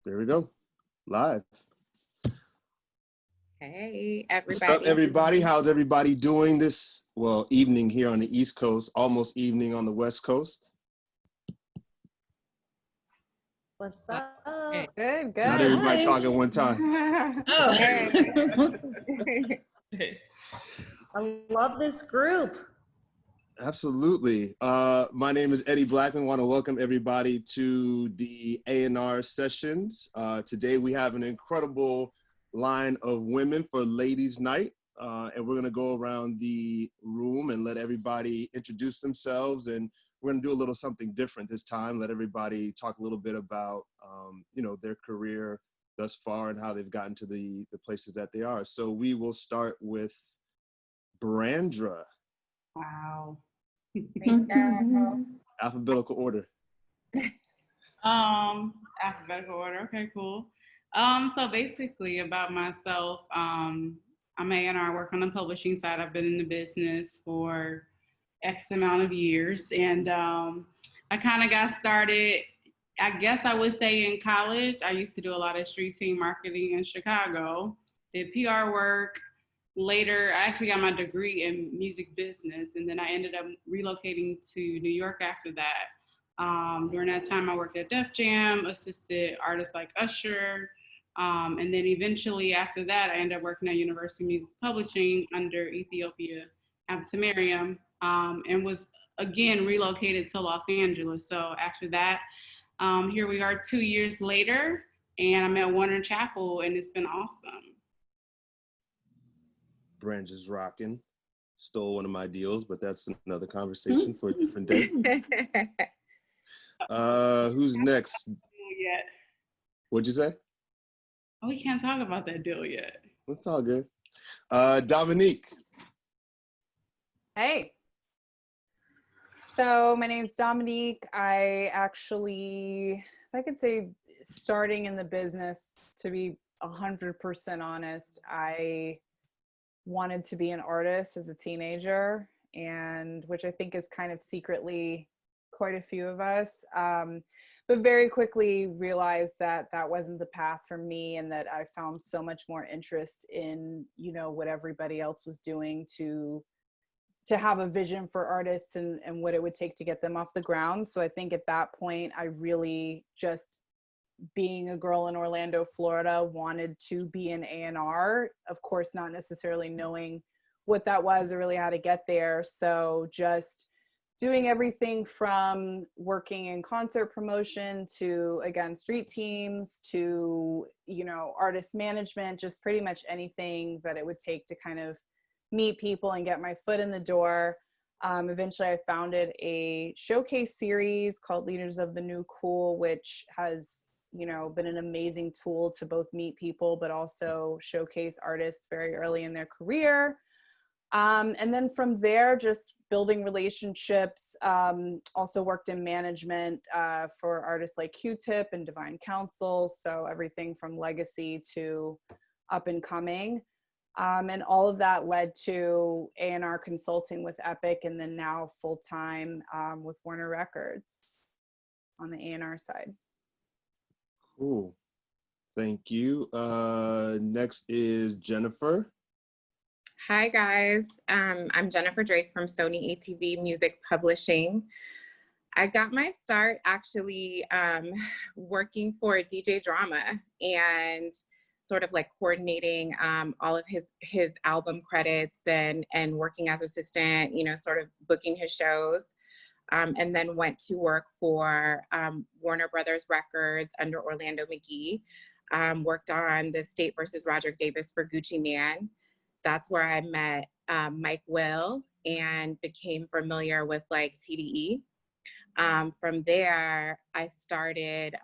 There we go. Live. Hey, everybody. What's up, everybody? How's everybody doing this, well, evening here on the East Coast, almost evening on the West Coast? What's up? Good. Not everybody talk at one time. I love this group. Absolutely. My name is Eddie Blackmon. I want to welcome everybody to the A&R sessions. Today we have an incredible line of women for Ladies Night. And we're going to go around the room and let everybody introduce themselves. And we're going to do a little something different this time. Let everybody talk a little bit about, their career thus far and how they've gotten to the places that they are. So we will start with Brandra. Wow. Alphabetical order. Alphabetical order. Okay, cool. So basically about myself, I'm A&R. I work on the publishing side. I've been in the business for X amount of years, and I kind of got started, I guess I would say, in college. I used to do a lot of street team marketing in Chicago, did PR work. Later, I actually got my degree in music business, and then I ended up relocating to New York after that. During that time, I worked at Def Jam, assisted artists like Usher, and then eventually after that, I ended up working at University of Music Publishing under Ethiopia Abtamariam, and was again relocated to Los Angeles. So after that, here we are 2 years later, and I'm at Warner Chappell, and it's been awesome. Brandra's rocking. Stole one of my deals, but that's another conversation for a different day. Who's next? Yet. What'd you say? Oh, we can't talk about that deal yet. It's all good. Dominique. Hey. So my name's Dominique. I actually, if I could say, starting in the business, to be 100% honest, I wanted to be an artist as a teenager, and which I think is kind of secretly quite a few of us, but very quickly realized that that wasn't the path for me, and that I found so much more interest in, what everybody else was doing to have a vision for artists and what it would take to get them off the ground. So I think at that point, I really just, being a girl in Orlando, Florida, wanted to be an A&R, of course, not necessarily knowing what that was or really how to get there. So just doing everything from working in concert promotion to, again, street teams to, artist management, just pretty much anything that it would take to kind of meet people and get my foot in the door. Eventually I founded a showcase series called Leaders of the New Cool, which has been an amazing tool to both meet people, but also showcase artists very early in their career. And then from there, just building relationships, also worked in management for artists like Q-Tip and Divine Council. So everything from legacy to up and coming. And all of that led to A&R consulting with Epic, and then now full-time with Warner Records on the A&R side. Cool. Thank you. Next is Jennifer. Hi, guys. I'm Jennifer Drake from Sony ATV Music Publishing. I got my start actually working for DJ Drama and sort of like coordinating all of his album credits and working as assistant, sort of booking his shows. And then went to work for Warner Brothers Records under Orlando McGee. Worked on the State versus Roger Davis for Gucci Man. That's where I met Mike Will and became familiar with like TDE. From there, I started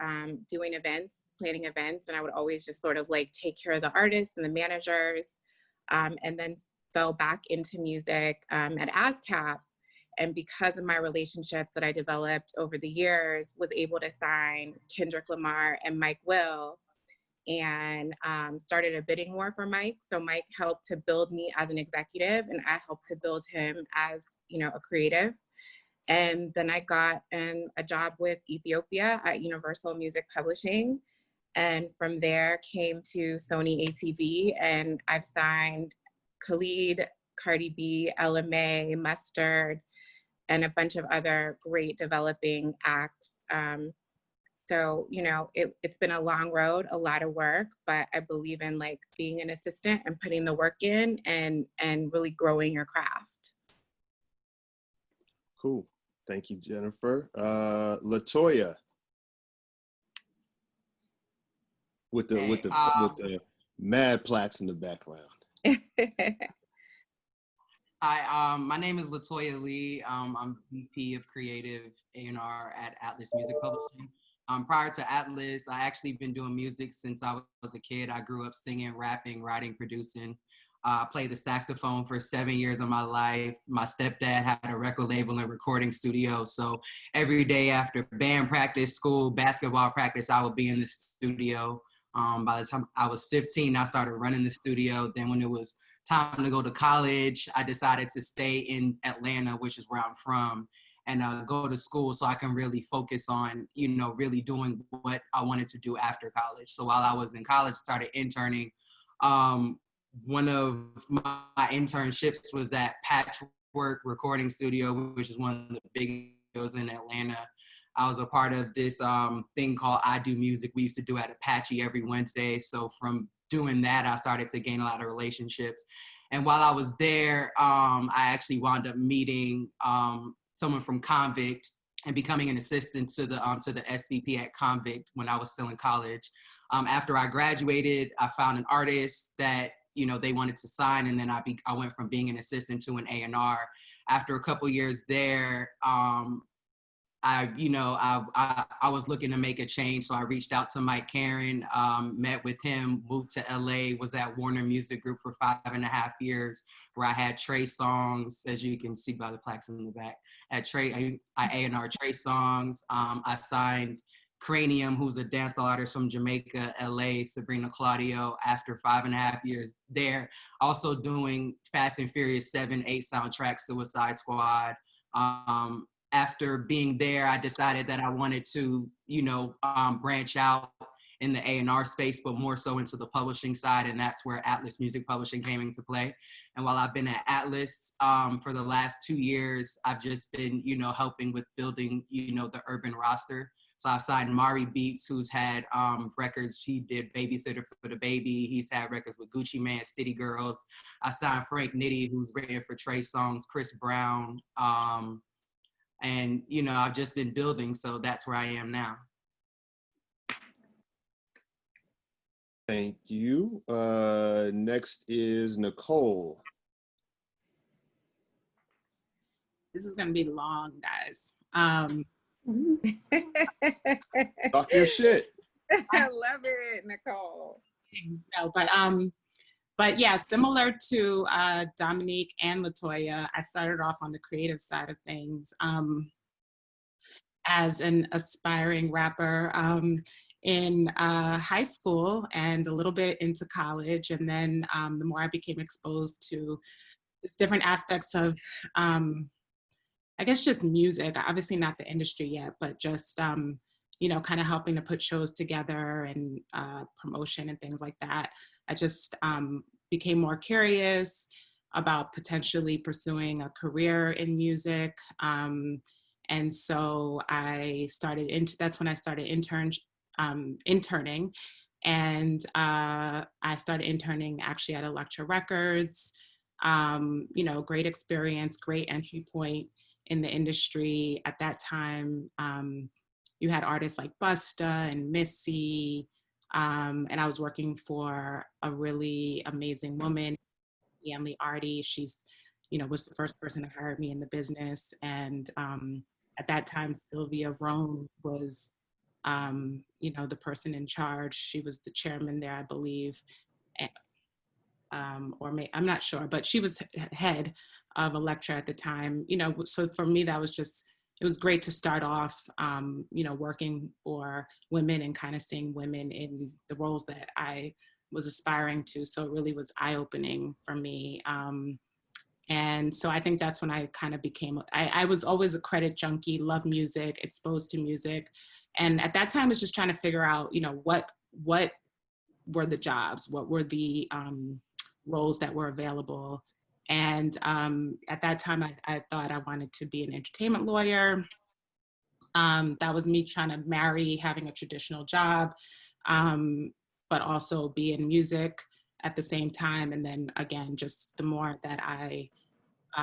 doing events, planning events, and I would always just sort of like take care of the artists and the managers, and then fell back into music at ASCAP. And because of my relationships that I developed over the years, was able to sign Kendrick Lamar and Mike Will, and started a bidding war for Mike. So Mike helped to build me as an executive, and I helped to build him as, a creative. And then I got a job with Ethiopia at Universal Music Publishing. And from there came to Sony ATV, and I've signed Khalid, Cardi B, LMA, Mustard, and a bunch of other great developing acts. So, you know, it's been a long road, a lot of work, but I believe in like being an assistant and putting the work in and really growing your craft. Cool. Thank you, Jennifer. Latoya. With the mad plaques in the background. Hi, my name is Latoya Lee. I'm VP of Creative A&R at Atlas Music Publishing. Prior to Atlas, I actually been doing music since I was a kid. I grew up singing, rapping, writing, producing. I played the saxophone for 7 years of my life. My stepdad had a record label and recording studio. So every day after band practice, school, basketball practice, I would be in the studio. By the time I was 15, I started running the studio. Then when it was time to go to college, I decided to stay in Atlanta, which is where I'm from, and go to school so I can really focus on, you know, really doing what I wanted to do after college. So while I was in college, I started interning. One of my internships was at Patchwork Recording Studio, which is one of the big studios in Atlanta. I was a part of this thing called I Do Music. We used to do at Apache every Wednesday. So from doing that, I started to gain a lot of relationships. And while I was there, I actually wound up meeting someone from Convict and becoming an assistant to the SVP at Convict when I was still in college. After I graduated, I found an artist that, you know, they wanted to sign, and then I went from being an assistant to an A&R. After a couple years there, I was looking to make a change, so I reached out to Mike Karen, met with him, moved to LA, was at Warner Music Group for 5.5 years, where I had Trey Songs, as you can see by the plaques in the back. At Trey, I A&R Trey Songs. I signed Cranium, who's a dancehall artist from Jamaica, LA, Sabrina Claudio, after 5.5 years there. Also doing Fast and Furious 7, 8 soundtracks, Suicide Squad. After being there, I decided that I wanted to, you know, branch out in the A&R space, but more so into the publishing side, and that's where Atlas Music Publishing came into play. And while I've been at Atlas for the last 2 years, I've just been, you know, helping with building, you know, the urban roster. So I signed Mari Beats, who's had records. He did Babysitter for the Baby. He's had records with Gucci Mane, City Girls. I signed Frank Nitty, who's written for Trey Songz, Chris Brown. And, you know, I've just been building, so that's where I am now. Thank you. Next is Nicole. This is gonna be long, guys. Talk your shit. I love it, Nicole. No, but yeah, similar to Dominique and Latoya, I started off on the creative side of things as an aspiring rapper in high school and a little bit into college. And then the more I became exposed to different aspects of, I guess, just music, obviously not the industry yet, but just, you know, kind of helping to put shows together and promotion and things like that. I just became more curious about potentially pursuing a career in music. And so that's when I started interning. And I started interning actually at Elektra Records. You know, great experience, great entry point in the industry. At that time, you had artists like Busta and Missy, and I was working for a really amazing woman, Emily Artie. She's, you know, was the first person to hire me in the business. And at that time, Sylvia Rohn was, you know, the person in charge. She was the chairman there, I believe. I'm not sure, but she was head of Elektra at the time. You know, so for me, that was just, it was great to start off, you know, working for women and kind of seeing women in the roles that I was aspiring to. So it really was eye-opening for me. And so I think that's when I kind of became, I was always a credit junkie, loved music, exposed to music. And at that time, I was just trying to figure out, you know, what what were the jobs, what were the roles that were available. And at that time, I thought I wanted to be an entertainment lawyer. That was me trying to marry having a traditional job, but also be in music at the same time. And then again, just the more that I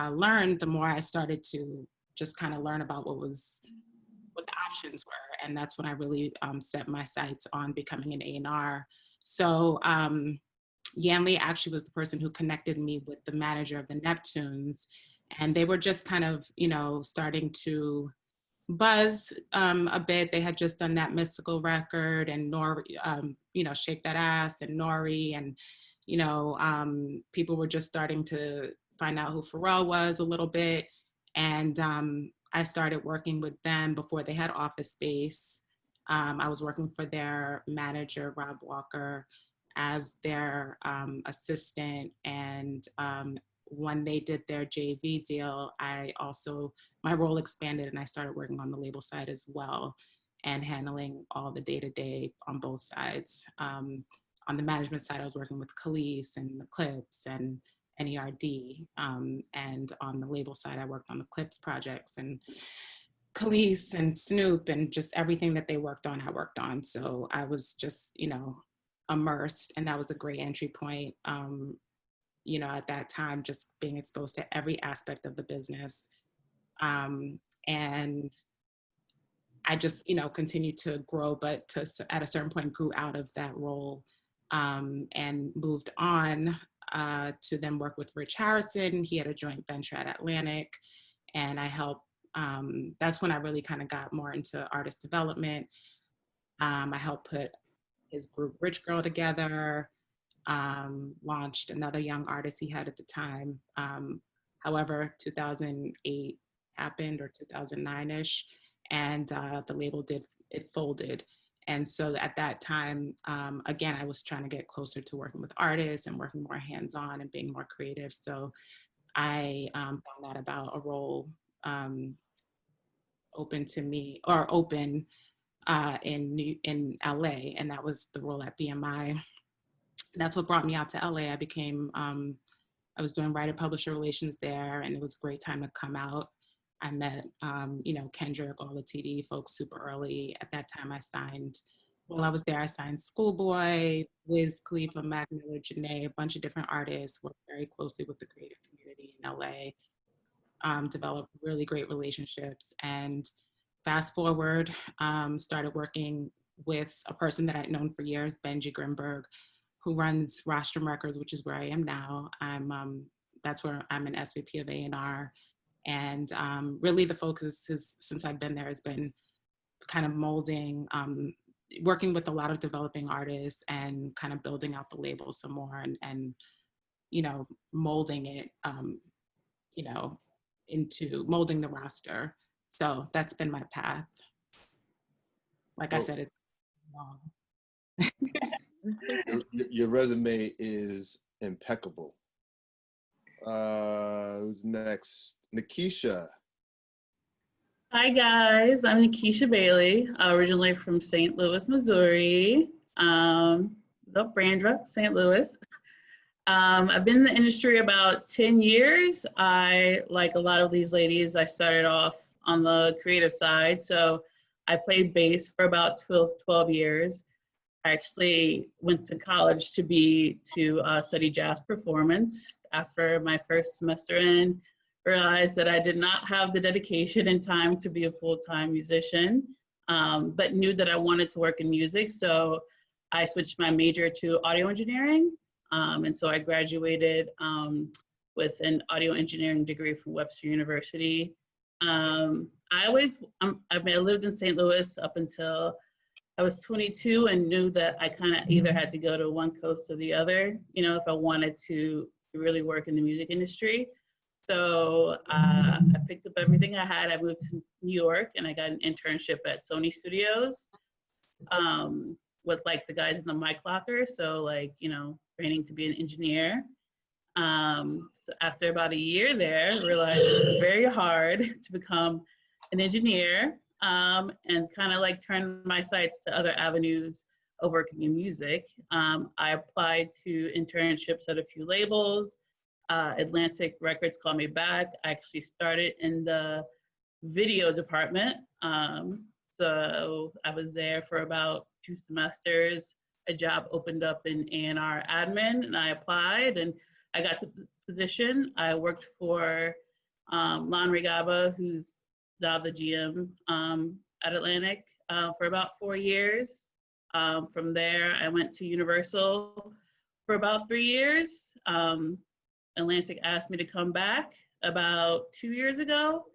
learned, the more I started to just kind of learn about what the options were. And that's when I really set my sights on becoming an A&R. So Yanli actually was the person who connected me with the manager of the Neptunes. And they were just kind of, you know, starting to buzz a bit. They had just done that Mystical record and Nori, you know, Shake That Ass and Nori. And, you know, people were just starting to find out who Pharrell was a little bit. And I started working with them before they had Office Space. I was working for their manager, Rob Walker, as their assistant. And when they did their JV deal, my role expanded and I started working on the label side as well and handling all the day-to-day on both sides. On the management side, I was working with Khalees and the Clips and NERD. And on the label side, I worked on the Clips projects and Khalees and Snoop and just everything that they worked on, I worked on. So I was just, you know, immersed, and that was a great entry point. You know, at that time, just being exposed to every aspect of the business. And I just, you know, continued to grow, but at a certain point grew out of that role and moved on to then work with Rich Harrison. He had a joint venture at Atlantic, and I helped. That's when I really kind of got more into artist development. I helped put his group Rich Girl together, launched another young artist he had at the time. However, 2008 happened, or 2009-ish, and the label folded. And so at that time, again, I was trying to get closer to working with artists and working more hands-on and being more creative. So I found out about a role open in LA, and that was the role at BMI. And that's what brought me out to LA. I was doing writer-publisher relations there, and it was a great time to come out. I met, you know, Kendrick, all the TD folks super early. At that time, while I was there, I signed Schoolboy, Wiz Khalifa, Mac Miller, Janae, a bunch of different artists, worked very closely with the creative community in LA, developed really great relationships. And fast forward, started working with a person that I'd known for years, Benji Grimberg, who runs Rostrum Records, which is where I am now. That's where I'm an SVP of A&R. And really the focus since I've been there has been kind of molding, working with a lot of developing artists and kind of building out the label some more and you know, molding it, you know, into molding the roster. So that's been my path. Like I said, it's long. Your resume is impeccable. Who's next? Nikisha. Hi guys, I'm Nikisha Bailey, originally from St. Louis, Missouri. Brandra, St. Louis. I've been in the industry about 10 years. Like a lot of these ladies, I started off on the creative side. So I played bass for about 12 years. I actually went to college to study jazz performance. After my first semester in, realized that I did not have the dedication and time to be a full-time musician, but knew that I wanted to work in music. So I switched my major to audio engineering. And so I graduated with an audio engineering degree from Webster University. I lived in St. Louis up until I was 22 and knew that I kind of either had to go to one coast or the other, you know, if I wanted to really work in the music industry. So I picked up everything I had. I moved to New York and I got an internship at Sony Studios with like the guys in the mic locker. So like, you know, training to be an engineer. So after about a year there, I realized it was very hard to become an engineer and kind of like turned my sights to other avenues working in music. I applied to internships at a few labels. Atlantic Records called me back. I actually started in the video department. So I was there for about 2 semesters. A job opened up in A&R admin, and I applied, and I got the position. I worked for Lon Regaba, who's now the GM at Atlantic, for about 4 years. From there, I went to Universal for about 3 years. Atlantic asked me to come back about 2 years ago.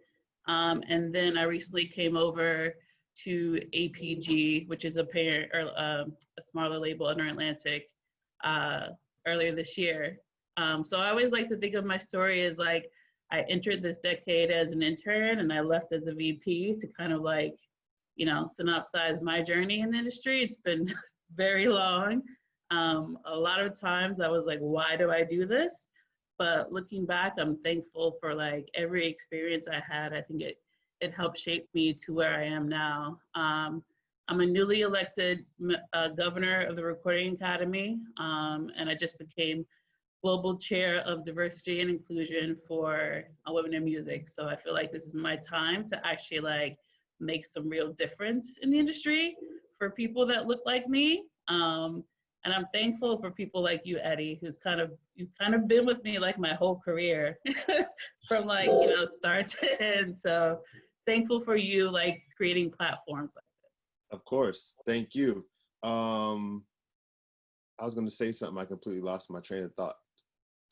And then I recently came over to APG, which is a parent or a smaller label under Atlantic, earlier this year. So I always like to think of my story as like, I entered this decade as an intern and I left as a VP to kind of like, you know, synopsize my journey in the industry. It's been very long. A lot of times I was like, why do I do this? But looking back, I'm thankful for like every experience I had. I think it helped shape me to where I am now. I'm a newly elected governor of the Recording Academy, and I just became global chair of diversity and inclusion for women in music. So I feel like this is my time to actually like make some real difference in the industry for people that look like me. And I'm thankful for people like you, Eddie, you've kind of been with me like my whole career from like, you know, start to end. So thankful for you like creating platforms like this. Of course, thank you. I was gonna say something, I completely lost my train of thought.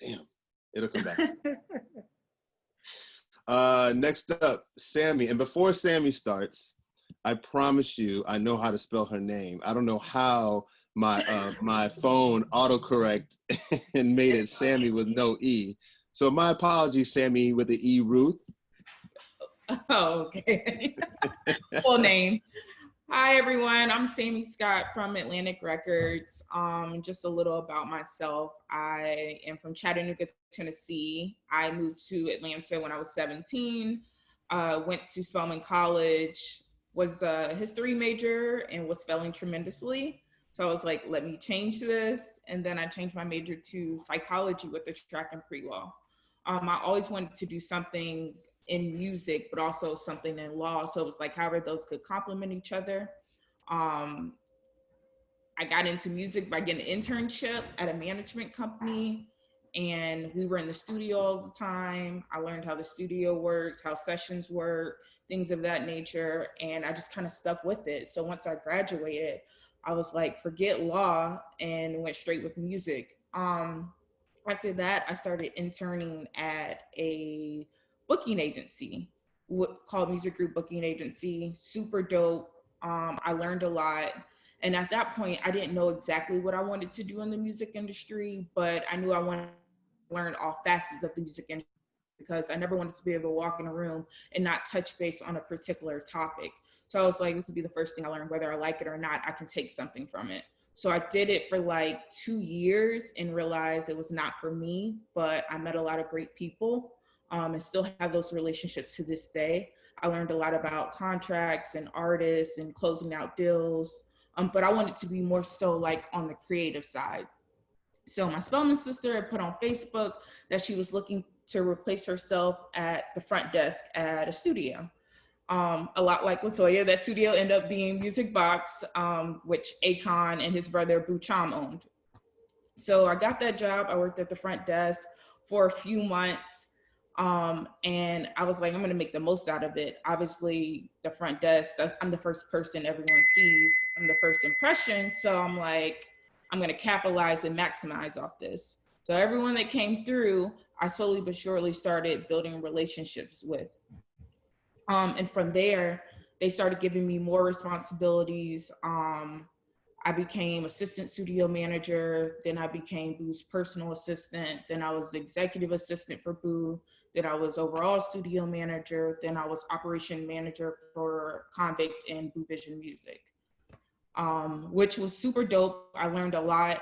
Damn, it'll come back. Next up, Sammy. And before Sammy starts, I promise you, I know how to spell her name. I don't know how my phone autocorrect and made it Sammy with no E. So my apologies, Sammy with the E Ruth. Oh, okay. Full name. Hi, everyone. I'm Sammye Scott from Atlantic Records. Just a little about myself. I am from Chattanooga, Tennessee. I moved to Atlanta when I was 17. Went to Spelman College, was a history major, and was failing tremendously. So I was like, let me change this. And then I changed my major to psychology with a track and pre-law. I always wanted to do something in music, but also something in law. So it was like, however those could complement each other. I got into music by getting an internship at a management company, and we were in the studio all the time. I learned how the studio works, how sessions work, things of that nature, and I just kind of stuck with it. So once I graduated, I was like, forget law, and went straight with music. After that, I started interning at a booking agency called Music Group Booking Agency. Super dope. I learned a lot. And at that point, I didn't know exactly what I wanted to do in the music industry, but I knew I wanted to learn all facets of the music industry because I never wanted to be able to walk in a room and not touch base on a particular topic. So I was like, this would be the first thing I learned, whether I like it or not, I can take something from it. So I did it for like 2 years and realized it was not for me, but I met a lot of great people and still have those relationships to this day. I learned a lot about contracts and artists and closing out deals, but I wanted to be more so like on the creative side. So my Spelman sister had put on Facebook that she was looking to replace herself at the front desk at a studio. A lot like Latoya, that studio ended up being Music Box, which Akon and his brother Bougie owned. So I got that job. I worked at the front desk for a few months. And I was like, I'm gonna make the most out of it. Obviously, the front desk, I'm the first person everyone sees. I'm the first impression. So I'm like, I'm gonna capitalize and maximize off this. So everyone that came through, I slowly but surely started building relationships with. And from there, they started giving me more responsibilities. I became assistant studio manager, then I became Boo's personal assistant, then I was executive assistant for Boo, then I was overall studio manager, then I was operation manager for Convict and Boo Vision Music, which was super dope. I learned a lot.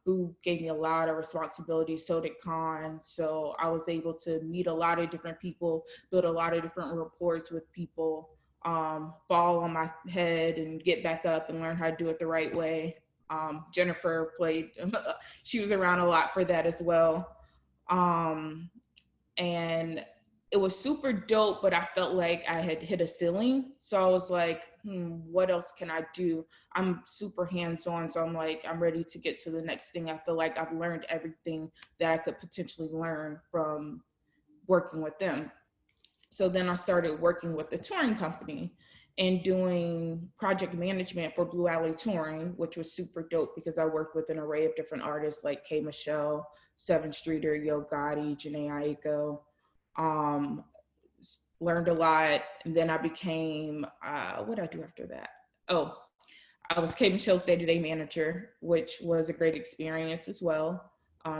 Boo gave me a lot of responsibility, so did Con. So I was able to meet a lot of different people, build a lot of different rapports with people. fall on my head and get back up and learn how to do it the right way. Jennifer played, she was around a lot for that as well. And it was super dope, but I felt like I had hit a ceiling. So I was like, what else can I do? I'm super hands-on, so I'm like, I'm ready to get to the next thing. I feel like I've learned everything that I could potentially learn from working with them. So then I started working with the touring company and doing project management for Blue Alley Touring, which was super dope because I worked with an array of different artists like K. Michelle, Seven Streeter, Yo Gotti, Janae Aiko. Learned a lot. And then I became, what did I do after that? Oh, I was K. Michelle's day-to-day manager, which was a great experience as well.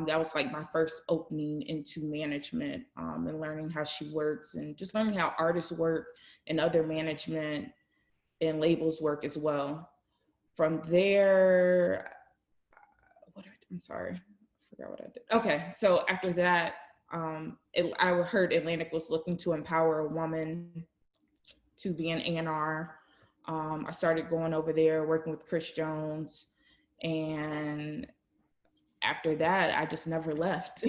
That was like my first opening into management, and learning how she works and just learning how artists work and other management and labels work as well. From there, I'm sorry, I forgot what I did. Okay, so after that, I heard Atlantic was looking to empower a woman to be an A&R. I started going over there, working with Chris Jones, and after that, I just never left.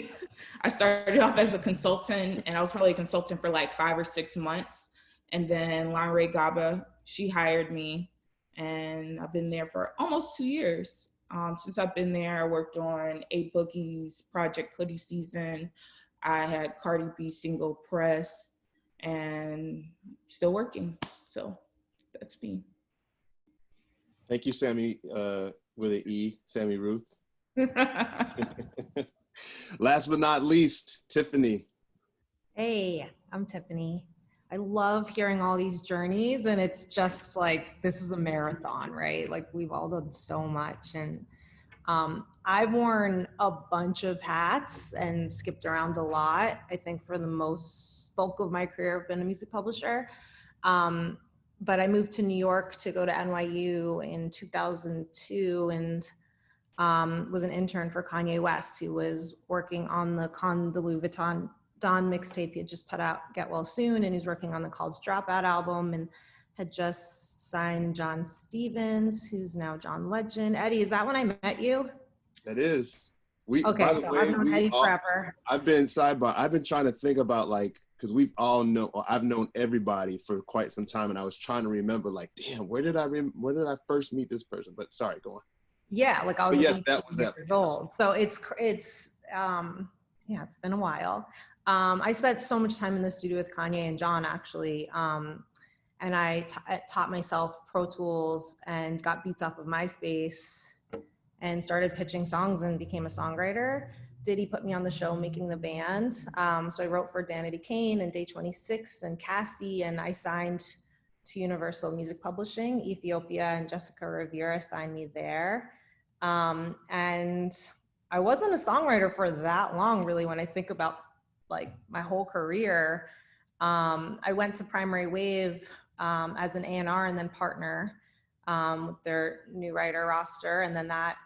I started off as a consultant, and I was probably a consultant for like 5 or 6 months. And then Lanre Gaba, she hired me, and I've been there for almost 2 years. Since I've been there, I worked on A Boogie's project Hoodie Season. I had Cardi B single Press, and still working. So that's me. Thank you, Sammy, with an E, Sammye-Ruth. Last but not least, Tiffany. Hey, I'm Tiffany. I love hearing all these journeys, and it's just like, this is a marathon, right? Like, we've all done so much, and I've worn a bunch of hats and skipped around a lot. I think for the most bulk of my career, I've been a music publisher. But I moved to New York to go to NYU in 2002 and was an intern for Kanye West, who was working on the Louis Vuitton Don mixtape he had just put out, Get Well Soon, and he's working on the College Dropout album, and had just signed John Stevens, who's now John Legend. Eddie, is that when I met you? That is. Okay, so I've known Eddie forever. I've been trying to think about, like, because I've known everybody for quite some time, and I was trying to remember, like, damn, where did I first meet this person? But sorry, go on. Yeah, like I was yes, that was years old. So it's yeah, it's been a while. I spent so much time in the studio with Kanye and John, actually. And I taught myself Pro Tools and got beats off of MySpace and started pitching songs and became a songwriter. Diddy put me on the show Making the Band. So I wrote for Danity Kane and Day 26 and Cassie, and I signed to Universal Music Publishing. Ethiopia and Jessica Rivera signed me there. And I wasn't a songwriter for that long, really, when I think about like my whole career. I went to Primary Wave as an A&R and then partner with their new writer roster. And then that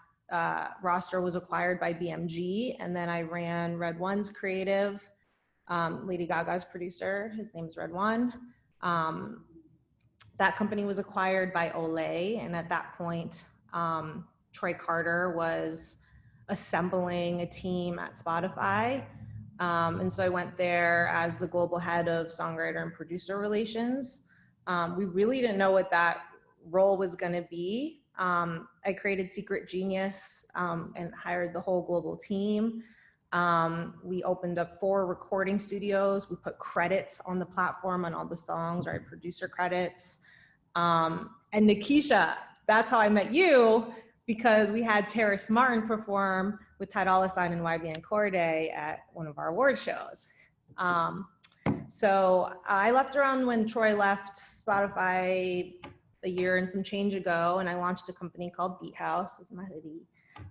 roster was acquired by BMG. And then I ran Red One's creative, Lady Gaga's producer. His name's Red One. That company was acquired by Olay. And at that point, Troy Carter was assembling a team at Spotify. And so I went there as the global head of songwriter and producer relations. We really didn't know what that role was going to be. I created Secret Genius and hired the whole global team. We opened up 4 recording studios. We put credits on the platform on all the songs, right? Producer credits. And Nikisha, that's how I met you, because we had Terrace Martin perform with Ty Dolla $ign and YBN Corday at one of our award shows. So I left around when Troy left Spotify a year and some change ago, and I launched a company called Beat House with my hoodie.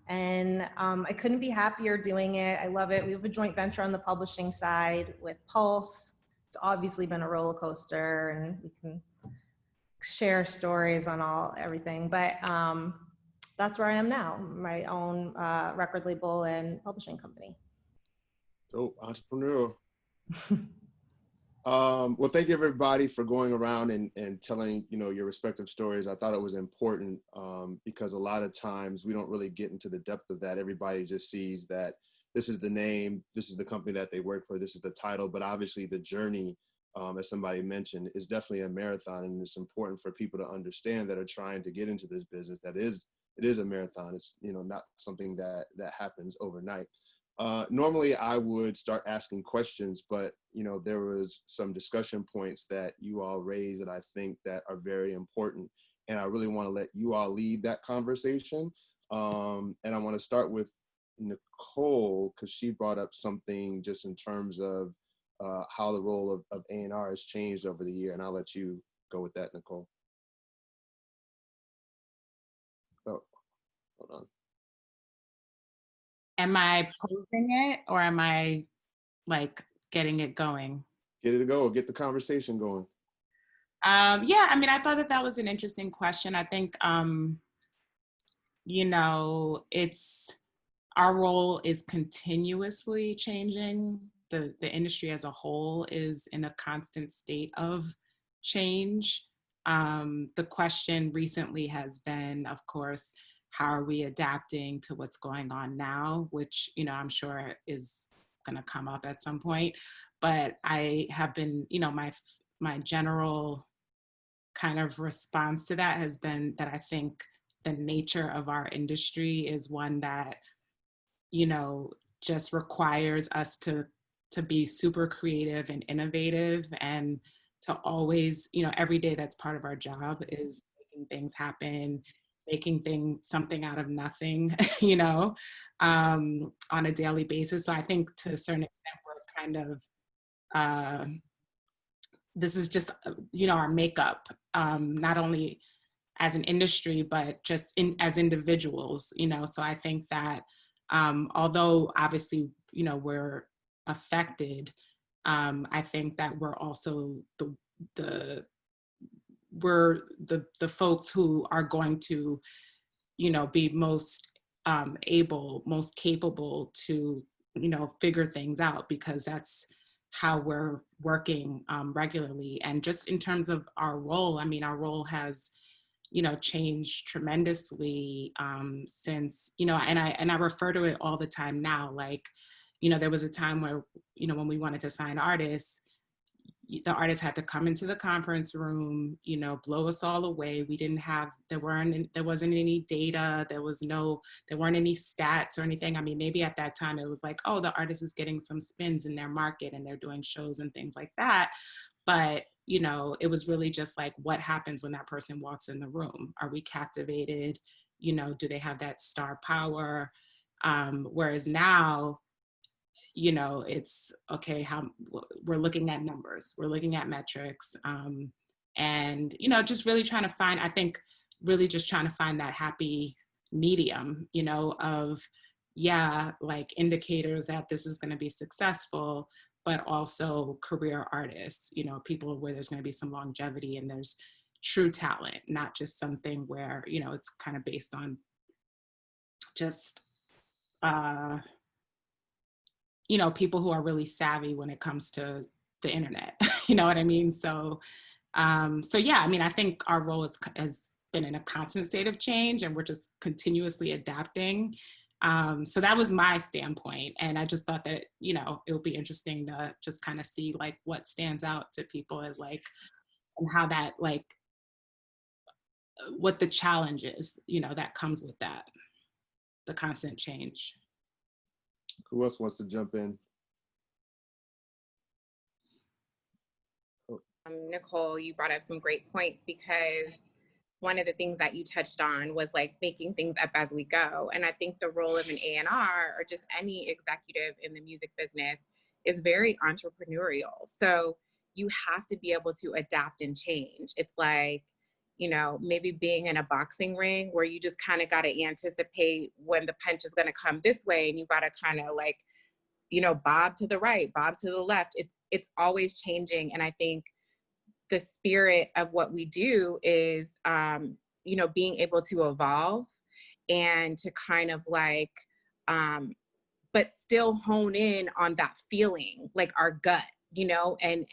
And I couldn't be happier doing it. I love it. We have a joint venture on the publishing side with Pulse. It's obviously been a roller coaster, and we can share stories on everything, but that's where I am now, my own record label and publishing company. So entrepreneurial. Well, thank you everybody for going around and telling, your respective stories. I thought it was important because a lot of times we don't really get into the depth of that. Everybody just sees that this is the name, this is the company that they work for, this is the title, but obviously the journey, as somebody mentioned, is definitely a marathon, and it's important for people to understand that are trying to get into this business that it is a marathon. It's not something that happens overnight. Normally I would start asking questions, but there was some discussion points that you all raised that I think that are very important, and I really want to let you all lead that conversation. And I want to start with Nicole, because she brought up something just in terms of how the role of A&R has changed over the year, and I'll let you go with that, Nicole. Oh, hold on. Am I posing it, or am I like getting it going? Get it to go, get the conversation going. Yeah, I mean, I thought that was an interesting question. I think, it's, our role is continuously changing. The industry as a whole is in a constant state of change. The question recently has been, of course, how are we adapting to what's going on now, which, I'm sure is going to come up at some point. But I have been, my general kind of response to that has been that I think the nature of our industry is one that, just requires us to be super creative and innovative, and to always, every day that's part of our job is making things happen, making something out of nothing, on a daily basis. So I think to a certain extent, we're kind of, this is just, our makeup, not only as an industry, but just as individuals, So I think that although obviously, we're affected, I think that we're also the folks who are going to, be most able, most capable to, figure things out, because that's how we're working regularly. And just in terms of our role, I mean, our role has, changed tremendously since, and I refer to it all the time now. Like, there was a time where, when we wanted to sign artists, the artists had to come into the conference room, blow us all away. We didn't have, there wasn't any data, there weren't any stats or anything. I mean, maybe at that time it was like, oh, the artist is getting some spins in their market and they're doing shows and things like that. But, it was really just like, what happens when that person walks in the room? Are we captivated? Do they have that star power? Whereas now, it's okay, how we're looking at numbers, we're looking at metrics, and, just really trying to find, I think, really just trying to find that happy medium, of, yeah, like indicators that this is going to be successful, but also career artists, people where there's going to be some longevity and there's true talent, not just something where, it's kind of based on just, people who are really savvy when it comes to the internet, you know what I mean? So yeah, I mean, I think our role has been in a constant state of change, and we're just continuously adapting. So that was my standpoint. And I just thought that, it would be interesting to just kind of see like what stands out to people as like, and how that, like, what the challenge is, that comes with that, the constant change. Who else wants to jump in? Nicole, you brought up some great points, because one of the things that you touched on was like making things up as we go. And I think the role of an A&R, or just any executive in the music business, is very entrepreneurial. So you have to be able to adapt and change. It's like, maybe being in a boxing ring where you just kind of got to anticipate when the punch is going to come this way, and you got to kind of like, bob to the right, bob to the left. It's always changing. And I think the spirit of what we do is, being able to evolve and to kind of like, but still hone in on that feeling, like our gut, you know, and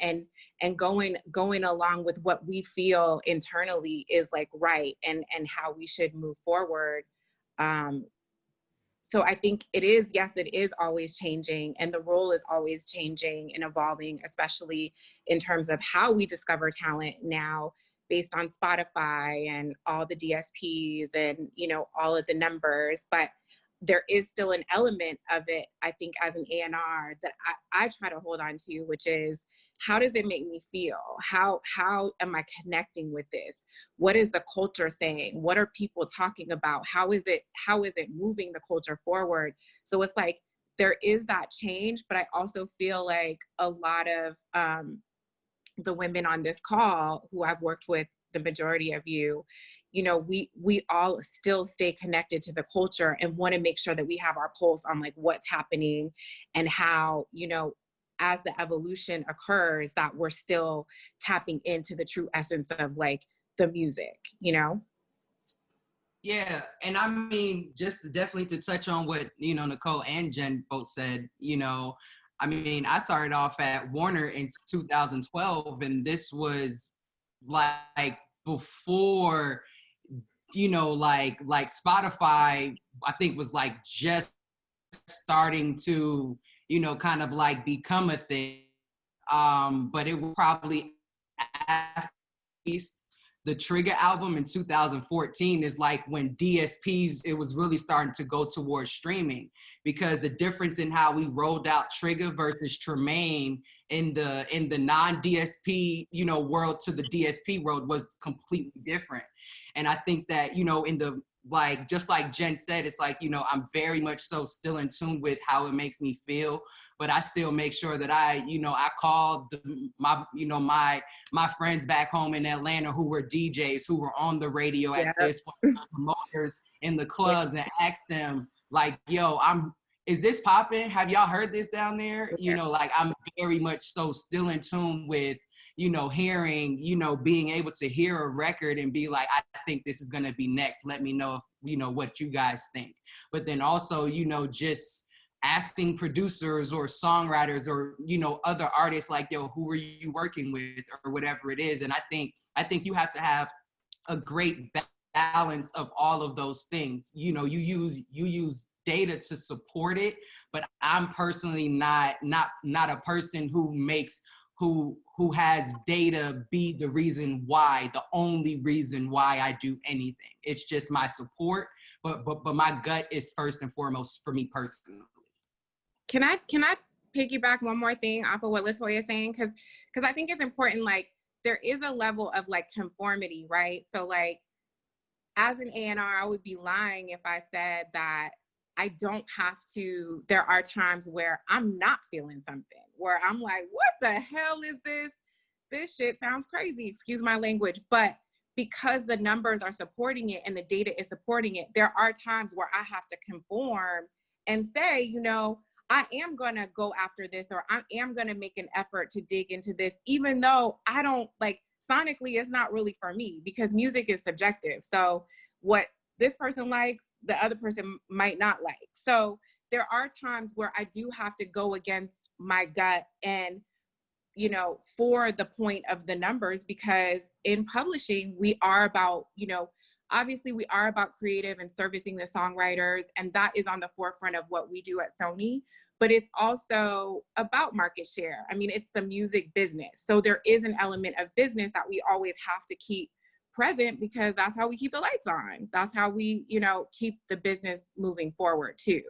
going along with what we feel internally is like right, and how we should move forward. So I think it is always changing, and the role is always changing and evolving, especially in terms of how we discover talent now based on Spotify and all the DSPs and, you know, all of the numbers. But there is still an element of it, I think, as an A&R that I try to hold on to, which is, how does it make me feel? How am I connecting with this? What is the culture saying? What are people talking about? How is it moving the culture forward? So it's like, there is that change, but I also feel like a lot of the women on this call who I've worked with, the majority of you know, we all still stay connected to the culture and want to make sure that we have our pulse on like what's happening and how, you know, as the evolution occurs, that we're still tapping into the true essence of like the music, you know? Yeah, and I mean, just definitely to touch on what, you know, Nicole and Jen both said, you know, I mean, I started off at Warner in 2012, and this was like before, you know, like Spotify, I think was like just starting to, you know, kind of like become a thing. But it was probably after the Trigger album in 2014 is like when DSPs, it was really starting to go towards streaming, because the difference in how we rolled out Trigger versus Tremaine in the non-DSP, you know, world to the DSP world was completely different. And I think that, you know, in the, like, just like Jen said, it's like, you know, I'm very much so still in tune with how it makes me feel, but I still make sure that I call my friends back home in Atlanta who were DJs, who were on the radio at this point, promoters in the clubs, and ask them like, yo, is this popping? Have y'all heard this down there? You know, like, I'm very much so still in tune with, you know, hearing, you know, being able to hear a record and be like, I think this is going to be next. Let me know, if, you know, what you guys think. But then also, you know, just asking producers or songwriters or, you know, other artists like, yo, who are you working with or whatever it is. And I think you have to have a great balance of all of those things. You know, you use data to support it, but I'm personally not a person who has data be the reason why, the only reason why I do anything. It's just my support, but my gut is first and foremost for me personally. Can I piggyback one more thing off of what Latoya is saying? Because I think it's important, like, there is a level of like conformity, right? So like, as an A&R, I would be lying if I said that I don't have to. There are times where I'm not feeling something, where I'm like, what the hell is this? This shit sounds crazy, excuse my language. But because the numbers are supporting it and the data is supporting it, there are times where I have to conform and say, you know, I am gonna go after this, or I am gonna make an effort to dig into this, even though I don't, like, sonically, it's not really for me, because music is subjective. So what this person likes, the other person might not like. So there are times where I do have to go against my gut, and, you know, for the point of the numbers, because in publishing, we are about, you know, obviously we are about creative and servicing the songwriters, and that is on the forefront of what we do at Sony, but it's also about market share. I mean, it's the music business. So there is an element of business that we always have to keep present, because that's how we keep the lights on. That's how we, you know, keep the business moving forward too.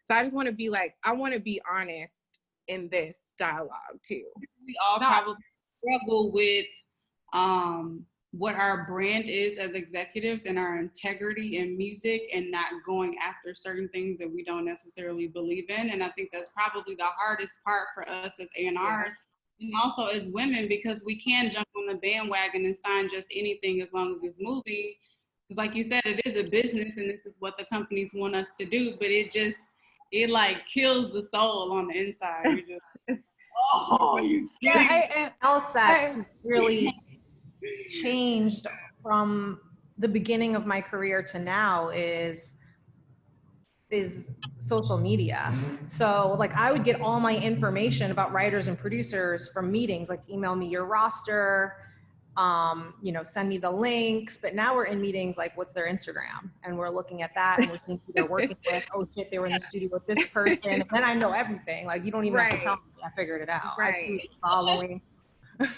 So I just want to be like, I want to be honest in this dialogue too. We all probably struggle with what our brand is as executives and our integrity in music, and not going after certain things that we don't necessarily believe in. And I think that's probably the hardest part for us as A&Rs, and also as women, because we can jump on the bandwagon and sign just anything as long as it's moving. Because like you said, it is a business and this is what the companies want us to do, but it like kills the soul on the inside. You just, and else that's really changed from the beginning of my career to now is is social media. So like I would get all my information about writers and producers from meetings, like email me your roster, you know, send me the links. But now we're in meetings like, what's their Instagram? And we're looking at that and we're seeing who they're working with. Oh shit, they were in the studio with this person. And then I know everything. Like you don't even have to tell me. I figured it out. I see who you're following. It's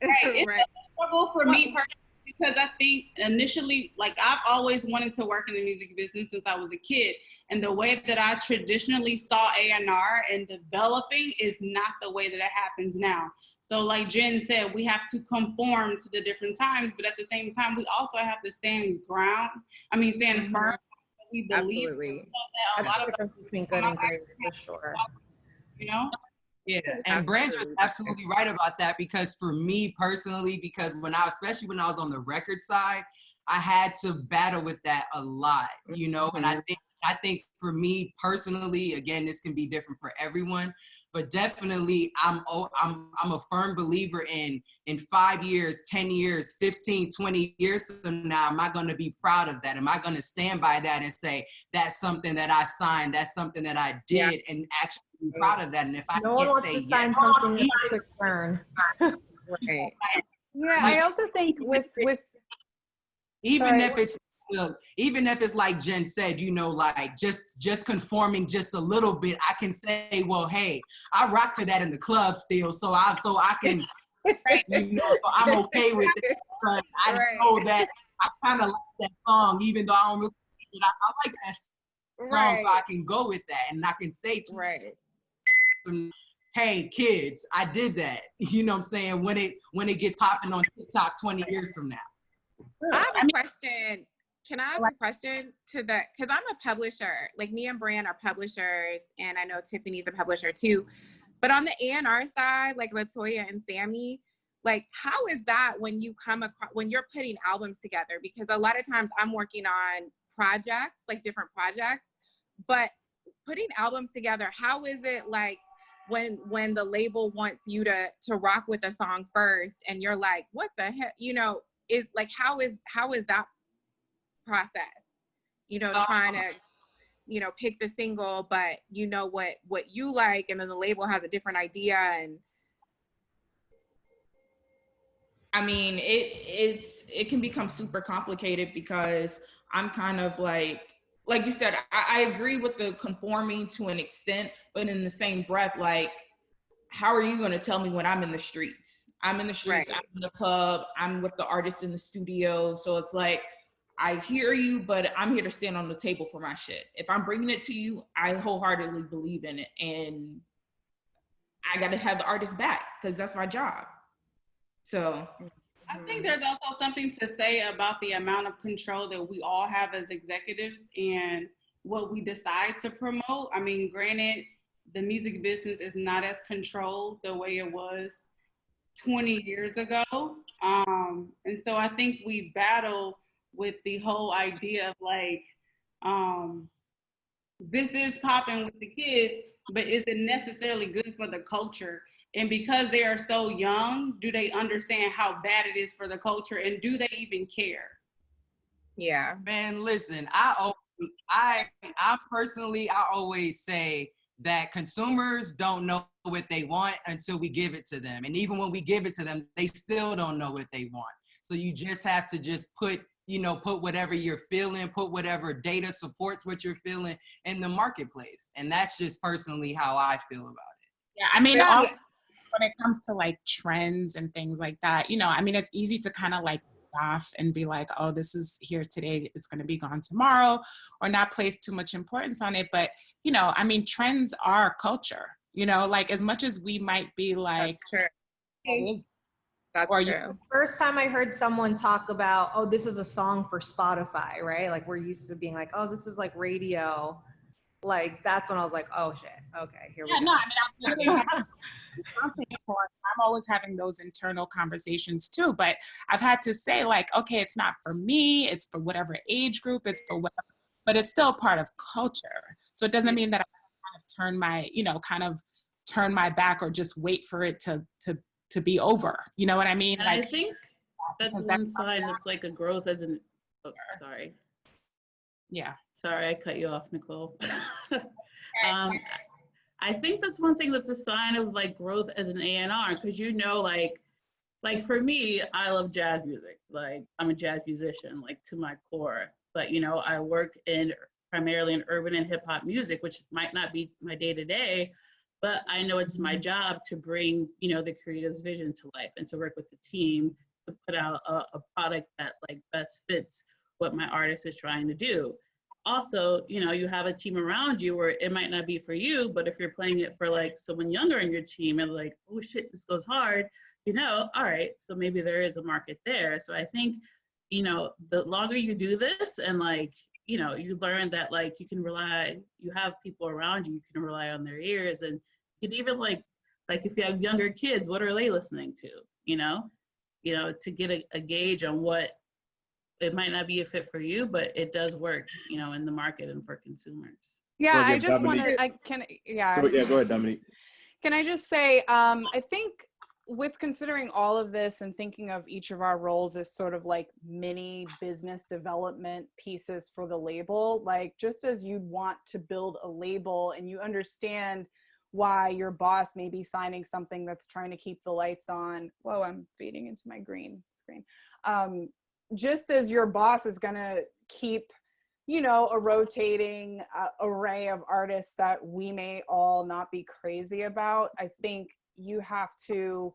a struggle for me personally because I think initially, like I've always wanted to work in the music business since I was a kid. And the way that I traditionally saw A&R and developing is not the way that it happens now. So like Jen said, we have to conform to the different times, but at the same time, we also have to stand firm. We believe that a lot of difference between good and great, for sure. You know? Yeah, and Brandra's absolutely right about that, because for me personally, because especially when I was on the record side, I had to battle with that a lot, you know, and I think for me personally, again, this can be different for everyone, but definitely I'm a firm believer in 5 years, 10 years, 15, 20 years from now, am I going to be proud of that? Am I going to stand by that and say, that's something that I signed, that's something that I did, and actually be proud of that? And if I can't say yes, something that's a quick turn. Right. Yeah, I also think with even if it's like Jen said, you know, like just conforming just a little bit, I can say, well, hey, I rock to that in the club still, so I can, you know, I'm okay with it. But I know that I kind of like that song, even though I don't really think it. I like that song, so I can go with that, and I can say to them, hey, kids, I did that. You know what I'm saying? When it gets popping on TikTok 20 years from now. I have a question. Can I ask a question to the, because I'm a publisher, like me and Brand are publishers, and I know Tiffany's a publisher too. But on the A&R side, like Latoya and Sammy, like how is that when you come across, when you're putting albums together? Because a lot of times I'm working on projects, like different projects, but putting albums together, how is it like when the label wants you to rock with a song first and you're like, what the heck, you know, is like, how is that process, you know, trying to, you know, pick the single, but you know what you like, and then the label has a different idea. And I mean, it can become super complicated because I'm kind of like you said, I agree with the conforming to an extent, but in the same breath, like, how are you going to tell me when I'm in the streets? I'm in the streets, I'm in the club, I'm with the artists in the studio. So it's like, I hear you, but I'm here to stand on the table for my shit. If I'm bringing it to you, I wholeheartedly believe in it. And I got to have the artist back because that's my job. So I think there's also something to say about the amount of control that we all have as executives and what we decide to promote. I mean, granted, the music business is not as controlled the way it was 20 years ago. And so I think we battle with the whole idea of like, this is popping with the kids, but is it necessarily good for the culture? And because they are so young, do they understand how bad it is for the culture, and do they even care? Yeah, man, listen, I personally always say that consumers don't know what they want until we give it to them. And even when we give it to them, they still don't know what they want. So you just have to just put whatever you're feeling, put whatever data supports what you're feeling in the marketplace. And that's just personally how I feel about it. Yeah, I mean, also when it comes to like trends and things like that, you know, I mean, it's easy to kind of like off and be like, oh, this is here today, it's going to be gone tomorrow, or not place too much importance on it. But, you know, I mean, trends are culture, you know, like as much as we might be like, that's true. That's true. First time I heard someone talk about, oh, this is a song for Spotify, right? Like we're used to being like, oh, this is like radio. Like that's when I was like, oh shit, okay, here we go. No, I mean, I'm always having those internal conversations too, but I've had to say like, okay, it's not for me, it's for whatever age group, it's for whatever, but it's still part of culture. So it doesn't mean that I kind of turn my back or just wait for it to be over. You know what I mean? And like, I think that's one side that's like a growth as an, sorry. Yeah. Sorry, I cut you off, Nicole. I think that's one thing that's a sign of like growth as an A&R, because you know, like for me, I love jazz music. Like I'm a jazz musician, like to my core. But you know, I work primarily in urban and hip hop music, which might not be my day to day, but I know it's my job to bring, you know, the creative's vision to life and to work with the team to put out a product that like best fits what my artist is trying to do. Also, you know, you have a team around you where it might not be for you, but if you're playing it for like someone younger in your team and like, oh shit, this goes hard, you know, all right, so maybe there is a market there. So I think, you know, the longer you do this and like, you know, you learn that like you have people around you, you can rely on their ears, and you can even like if you have younger kids, what are they listening to, you know, to get a gauge on what, it might not be a fit for you, but it does work, you know, in the market and for consumers. Yeah, Go I ahead, just want Dominique. to, yeah. Go ahead, Dominique. Can I just say, I think with considering all of this and thinking of each of our roles as sort of like mini business development pieces for the label, like just as you'd want to build a label and you understand why your boss may be signing something that's trying to keep the lights on. Whoa, I'm fading into my green screen. Just as your boss is going to keep, you know, a rotating array of artists that we may all not be crazy about, I think you have to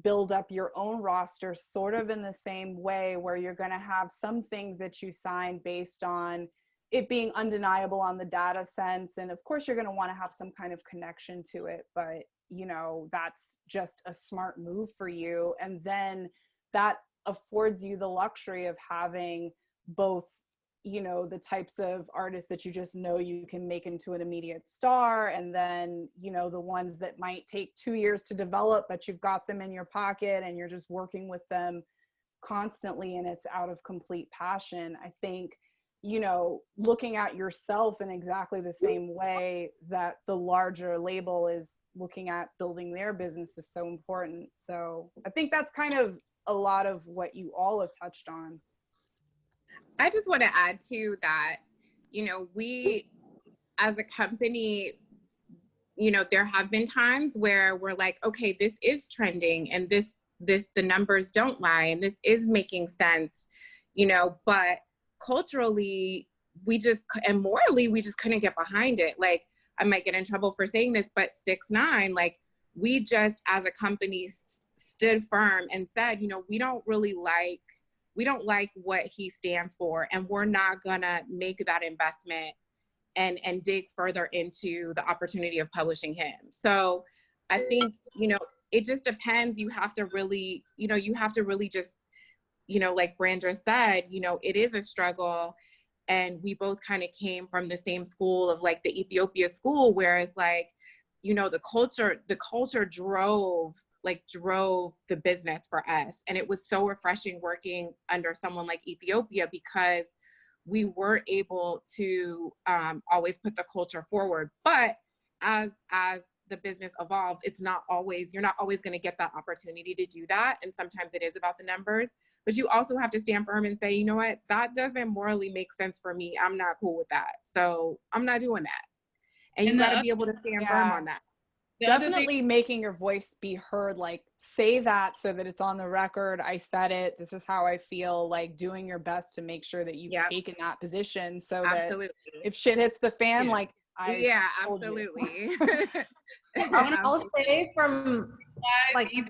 build up your own roster sort of in the same way, where you're going to have some things that you sign based on it being undeniable on the data sense. And of course, you're going to want to have some kind of connection to it, but you know, that's just a smart move for you. And then that affords you the luxury of having both, you know, the types of artists that you just know you can make into an immediate star, and then, you know, the ones that might take 2 years to develop, but you've got them in your pocket and you're just working with them constantly and it's out of complete passion. I think, you know, looking at yourself in exactly the same way that the larger label is looking at building their business is so important. So I think that's kind of a lot of what you all have touched on. I just want to add to that, you know, we as a company, you know, there have been times where we're like, okay, this is trending and this the numbers don't lie and this is making sense, you know, but culturally and morally we just couldn't get behind it. Like, I might get in trouble for saying this, but 6ix9ine, like, we just as a company stood firm and said, you know, we don't like what he stands for, and we're not gonna make that investment and dig further into the opportunity of publishing him. So I think, you know, it just depends. You have to really just, you know, like Brandra said, you know, it is a struggle. And we both kind of came from the same school of like the Ethiopia school, whereas like, you know, the culture drove the business for us. And it was so refreshing working under someone like Ethiopia, because we were able to always put the culture forward. But as the business evolves, you're not always going to get that opportunity to do that. And sometimes it is about the numbers, but you also have to stand firm and say, you know what, that doesn't morally make sense for me. I'm not cool with that. So I'm not doing that. And you got to be able to stand firm on that. Definitely making your voice be heard, like say that so that it's on the record. I said it, this is how I feel, like doing your best to make sure that you've taken that position so that if shit hits the fan, like absolutely. I'll say from like in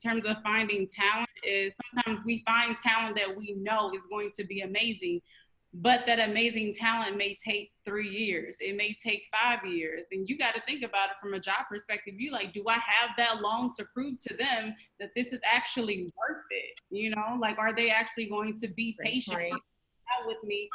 terms of finding talent is sometimes we find talent that we know is going to be amazing, but that amazing talent may take 3 years. It may take 5 years. And you got to think about it from a job perspective. You like, do I have that long to prove to them that this is actually worth it? You know, like, are they actually going to be patient out with me?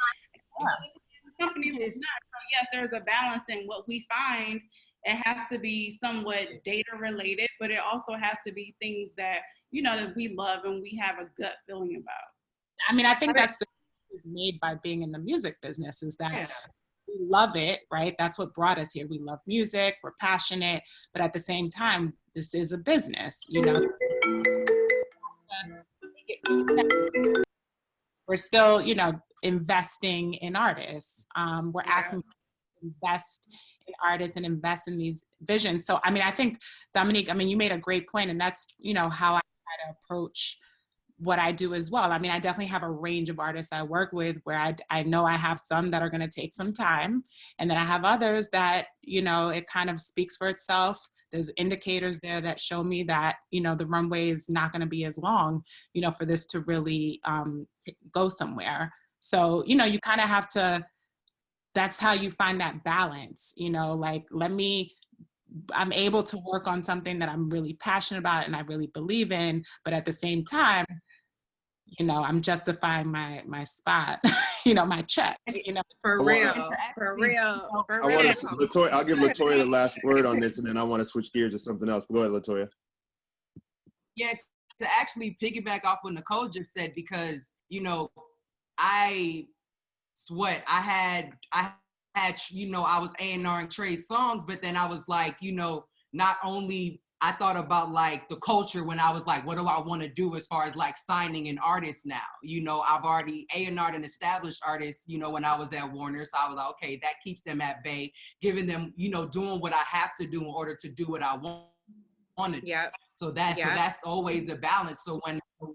Companies is not. So yes, there's a balance in what we find. It has to be somewhat data related, but it also has to be things that, you know, that we love and we have a gut feeling about. I mean, I think that's the made by being in the music business is that we love it, right? That's what brought us here. We love music, we're passionate, but at the same time, this is a business, you know. we're still, you know, investing in artists. We're asking people to invest in artists and invest in these visions. So, I mean, I think, Dominique, I mean, you made a great point, and that's, you know, how I try to approach what I do as well. I mean, I definitely have a range of artists I work with where I know I have some that are going to take some time. And then I have others that, you know, it kind of speaks for itself. There's indicators there that show me that, you know, the runway is not going to be as long, you know, for this to really go somewhere. So, you know, you kind of have to, that's how you find that balance, you know, like, I'm able to work on something that I'm really passionate about and I really believe in, but at the same time, you know, I'm justifying my spot, you know, my check, you know. For real. Latoya, I'll give Latoya the last word on this, and then I want to switch gears to something else. Go ahead, Latoya. Yeah, to actually piggyback off what Nicole just said, because, you know, I had, you know, I was A&R and Trey's songs, but then I was like, you know, not only I thought about like the culture when I was like, what do I want to do as far as like signing an artist now? You know, I've already A&R'd an established artist, you know, when I was at Warner. So I was like, okay, that keeps them at bay, giving them, you know, doing what I have to do in order to do what I want to do. Yep. So that's always the balance. So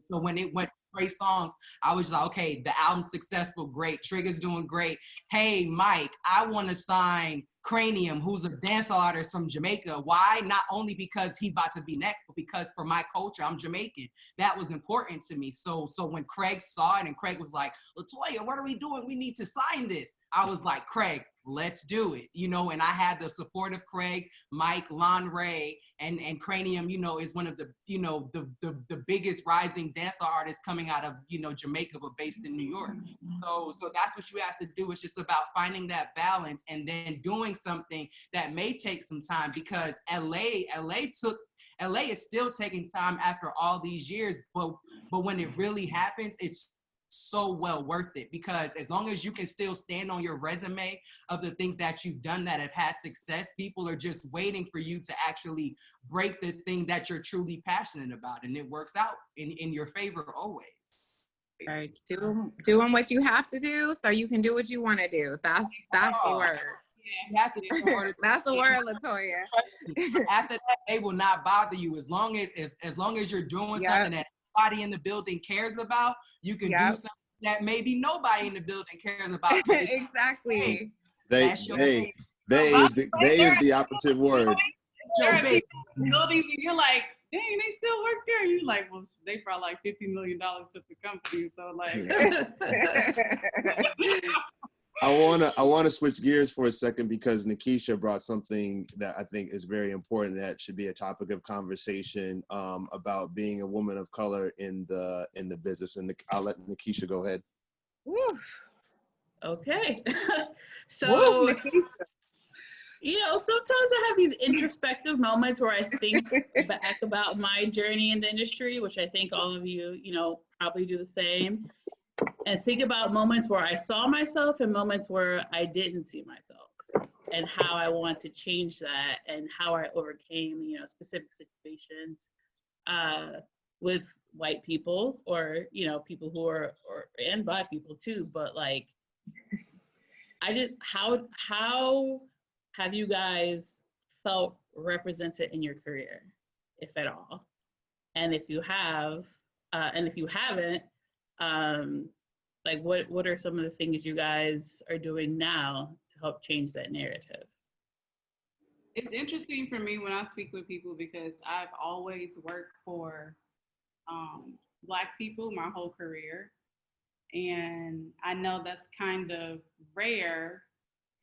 when it went great songs, I was like, okay, the album's successful, great. Trigger's doing great. Hey, Mike, I want to sign Cranium, who's a dancehall artist from Jamaica. Why? Not only because he's about to be next, but because for my culture, I'm Jamaican. That was important to me. So when Craig saw it and Craig was like, Latoya, what are we doing? We need to sign this. I was like, Craig, let's do it. You know, and I had the support of Craig, Mike, Lon Ray, and Cranium, you know, is one of the, you know, the biggest rising dancehall artists coming out of, you know, Jamaica, but based in New York. So that's what you have to do. It's just about finding that balance and then doing something that may take some time, because LA is still taking time after all these years, but when it really happens, it's so well worth it, because as long as you can still stand on your resume of the things that you've done that have had success, people are just waiting for you to actually break the thing that you're truly passionate about, and it works out in your favor always. Right. Doing what you have to do so you can do what you want to do. That's the word. You have to do in order that's the word, Latoya. After that, they will not bother you as long as you're doing something that everybody in the building cares about. You can do something that maybe nobody in the building cares about. Exactly. They is the operative word. Buildings, and you're like, dang, they still work there. You're like, well, they brought like $50 million to the company, so like. I wanna switch gears for a second, because Nikisha brought something that I think is very important, that should be a topic of conversation, about being a woman of color in the business. And I'll let Nikisha go ahead. Woo. Okay. So, you know, sometimes I have these introspective moments where I think back about my journey in the industry, which I think all of you, you know, probably do the same. And think about moments where I saw myself and moments where I didn't see myself, and how I want to change that, and how I overcame, you know, specific situations with white people, or, you know, people who are, and Black people too. But like, how have you guys felt represented in your career, if at all? And if you have, and if you haven't, like what are some of the things you guys are doing now to help change that narrative? It's interesting for me when I speak with people, because I've always worked for Black people my whole career. And I know that's kind of rare.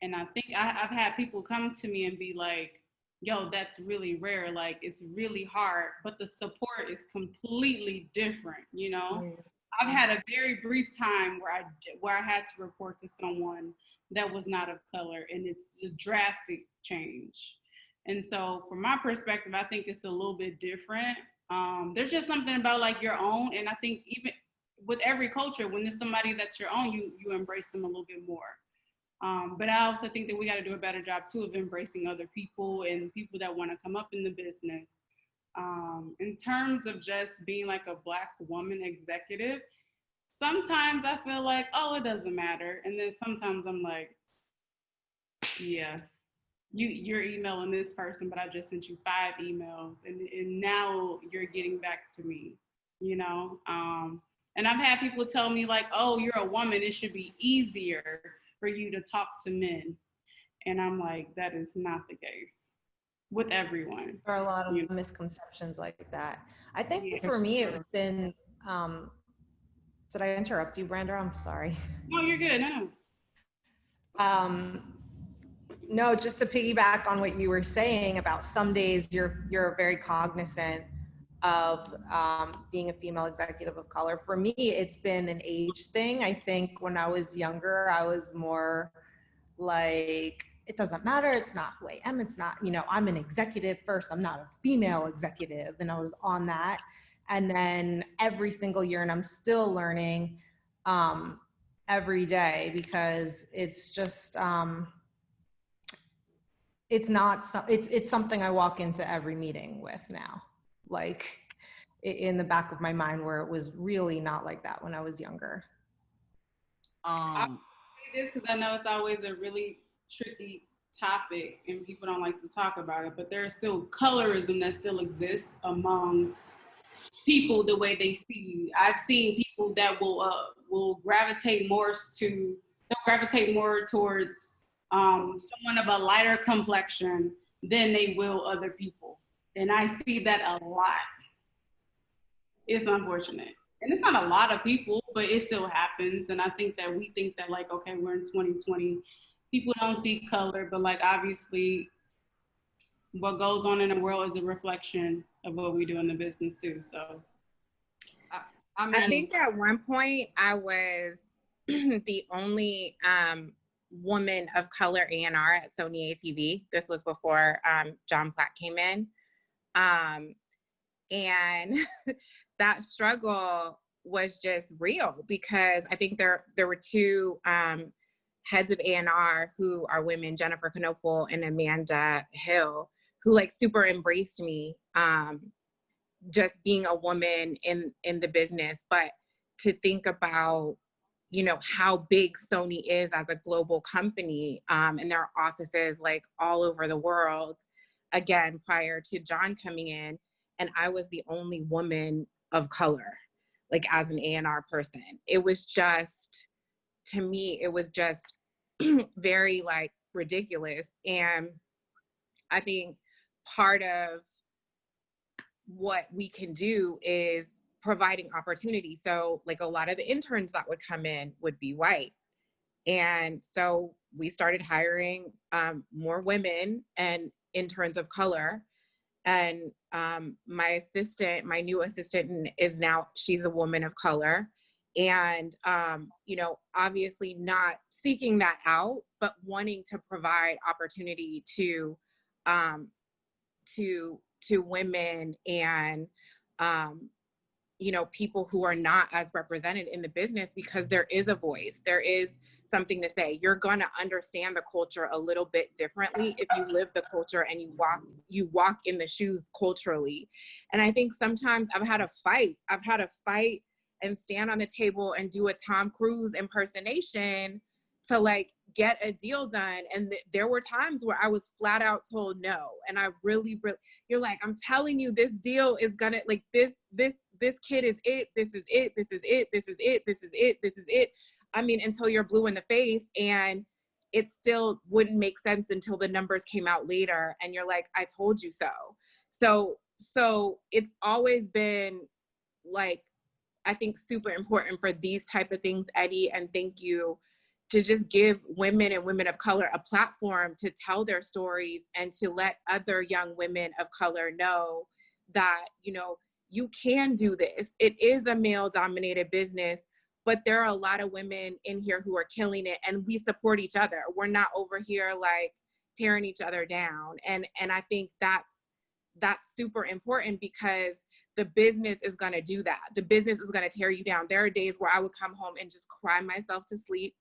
And I think I've had people come to me and be like, yo, that's really rare. Like, it's really hard, but the support is completely different, you know? I've had a very brief time where I had to report to someone that was not of color, and it's a drastic change. And so from my perspective, I think it's a little bit different. There's just something about like your own, and I think even with every culture, when there's somebody that's your own, you embrace them a little bit more. But I also think that we got to do a better job too of embracing other people and people that want to come up in the business. In terms of just being like a Black woman executive, sometimes I feel like, oh, it doesn't matter. And then sometimes I'm like, yeah, you're emailing this person, but I just sent you 5 emails, and now you're getting back to me, you know? And I've had people tell me like, oh, you're a woman, it should be easier for you to talk to men. And I'm like, that is not the case with everyone. There are a lot of misconceptions like that. I think for me, it's been, did I interrupt you, Brandra? I'm sorry. No, you're good, no. No, just to piggyback on what you were saying about some days you're very cognizant of being a female executive of color. For me, it's been an age thing. I think when I was younger, I was more like, it doesn't matter, it's not who I am, it's not, you know, I'm an executive first, I'm not a female executive, and I was on that. And then every single year, and I'm still learning every day, because it's just, it's something I walk into every meeting with now, like in the back of my mind, where it was really not like that when I was younger. I'll say this because I know it's always a really tricky topic and people don't like to talk about it, but there's still colorism that still exists amongst people the way they see you. I've seen people that will gravitate more towards someone of a lighter complexion than they will other people. And I see that a lot. It's unfortunate. And it's not a lot of people, but it still happens. And I think that we think that like, okay, we're in 2020, people don't see color, but like obviously what goes on in the world is a reflection of what we do in the business too, so. I think at one point I was the only woman of color A&R at Sony ATV. This was before John Platt came in. And that struggle was just real, because I think there were 2 heads of A&R who are women, Jennifer Knopfel and Amanda Hill, who like super embraced me, just being a woman in the business. But to think about, you know, how big Sony is as a global company, and their offices like all over the world, again, prior to John coming in, and I was the only woman of color, like as an A&R person. It was just, to me, it was just very like ridiculous. And I think part of what we can do is providing opportunity. So like a lot of the interns that would come in would be white. And so we started hiring more women and interns of color. And my new assistant is now, she's a woman of color. And, you know, obviously not seeking that out, but wanting to provide opportunity to women and, you know, people who are not as represented in the business, because there is a voice, there is something to say. You're gonna understand the culture a little bit differently if you live the culture and you walk in the shoes culturally. And I think sometimes I've had to fight and stand on the table and do a Tom Cruise impersonation to like get a deal done. And there were times where I was flat out told no. And I really, you're like, I'm telling you, this deal is gonna, like, this kid is it, this is it, this is it, this is it, this is it, this is it. I mean, until you're blue in the face, and it still wouldn't make sense until the numbers came out later and you're like, I told you so. So it's always been like, I think super important for these type of things, Eddie, and thank you, to just give women and women of color a platform to tell their stories and to let other young women of color know that, you know, you can do this. It is a male-dominated business, but there are a lot of women in here who are killing it, and we support each other. We're not over here like tearing each other down. And I think that's super important, because the business is gonna do that. The business is gonna tear you down. There are days where I would come home and just cry myself to sleep.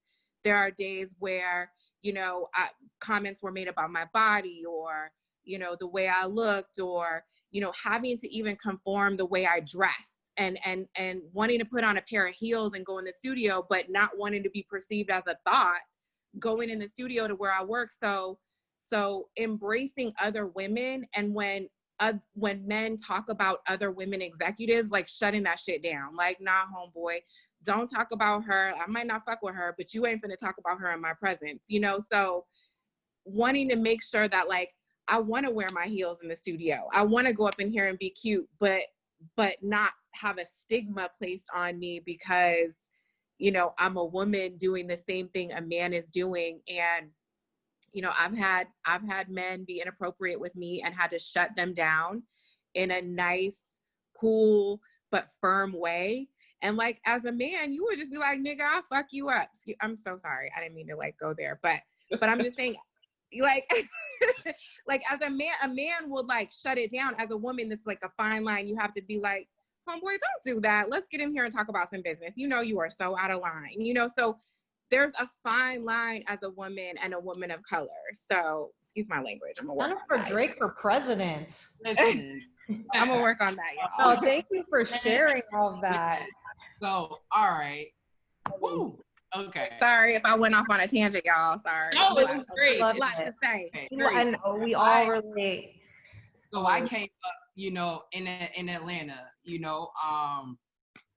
There are days where, you know, comments were made about my body, or, you know, the way I looked, or, you know, having to even conform the way I dress and wanting to put on a pair of heels and go in the studio, but not wanting to be perceived as a thought going in the studio to where I work. So embracing other women, and when men talk about other women executives, like shutting that shit down. Like, nah, homeboy, don't talk about her. I might not fuck with her, but you ain't finna talk about her in my presence, you know? So wanting to make sure that, like, I want to wear my heels in the studio. I want to go up in here and be cute, but not have a stigma placed on me because, you know, I'm a woman doing the same thing a man is doing. And, you know, I've had men be inappropriate with me and had to shut them down in a nice, cool, but firm way. And like, as a man, you would just be like, nigga, I'll fuck you up. I'm so sorry. I didn't mean to like go there, but I'm just saying, like, like as a man will like shut it down. As a woman, that's like a fine line. You have to be like, homeboy, don't do that. Let's get in here and talk about some business. You know, you are so out of line, you know? So there's a fine line as a woman and a woman of color. So excuse my language. I'm gonna work on that. Drake for president. I'm gonna work on that, y'all. Oh, thank you for sharing all of that. So, all right. Woo. Okay. Sorry if I went off on a tangent, y'all. Sorry. No, it was great. A lot to say. And we all relate. So I came up, you know, in Atlanta, you know,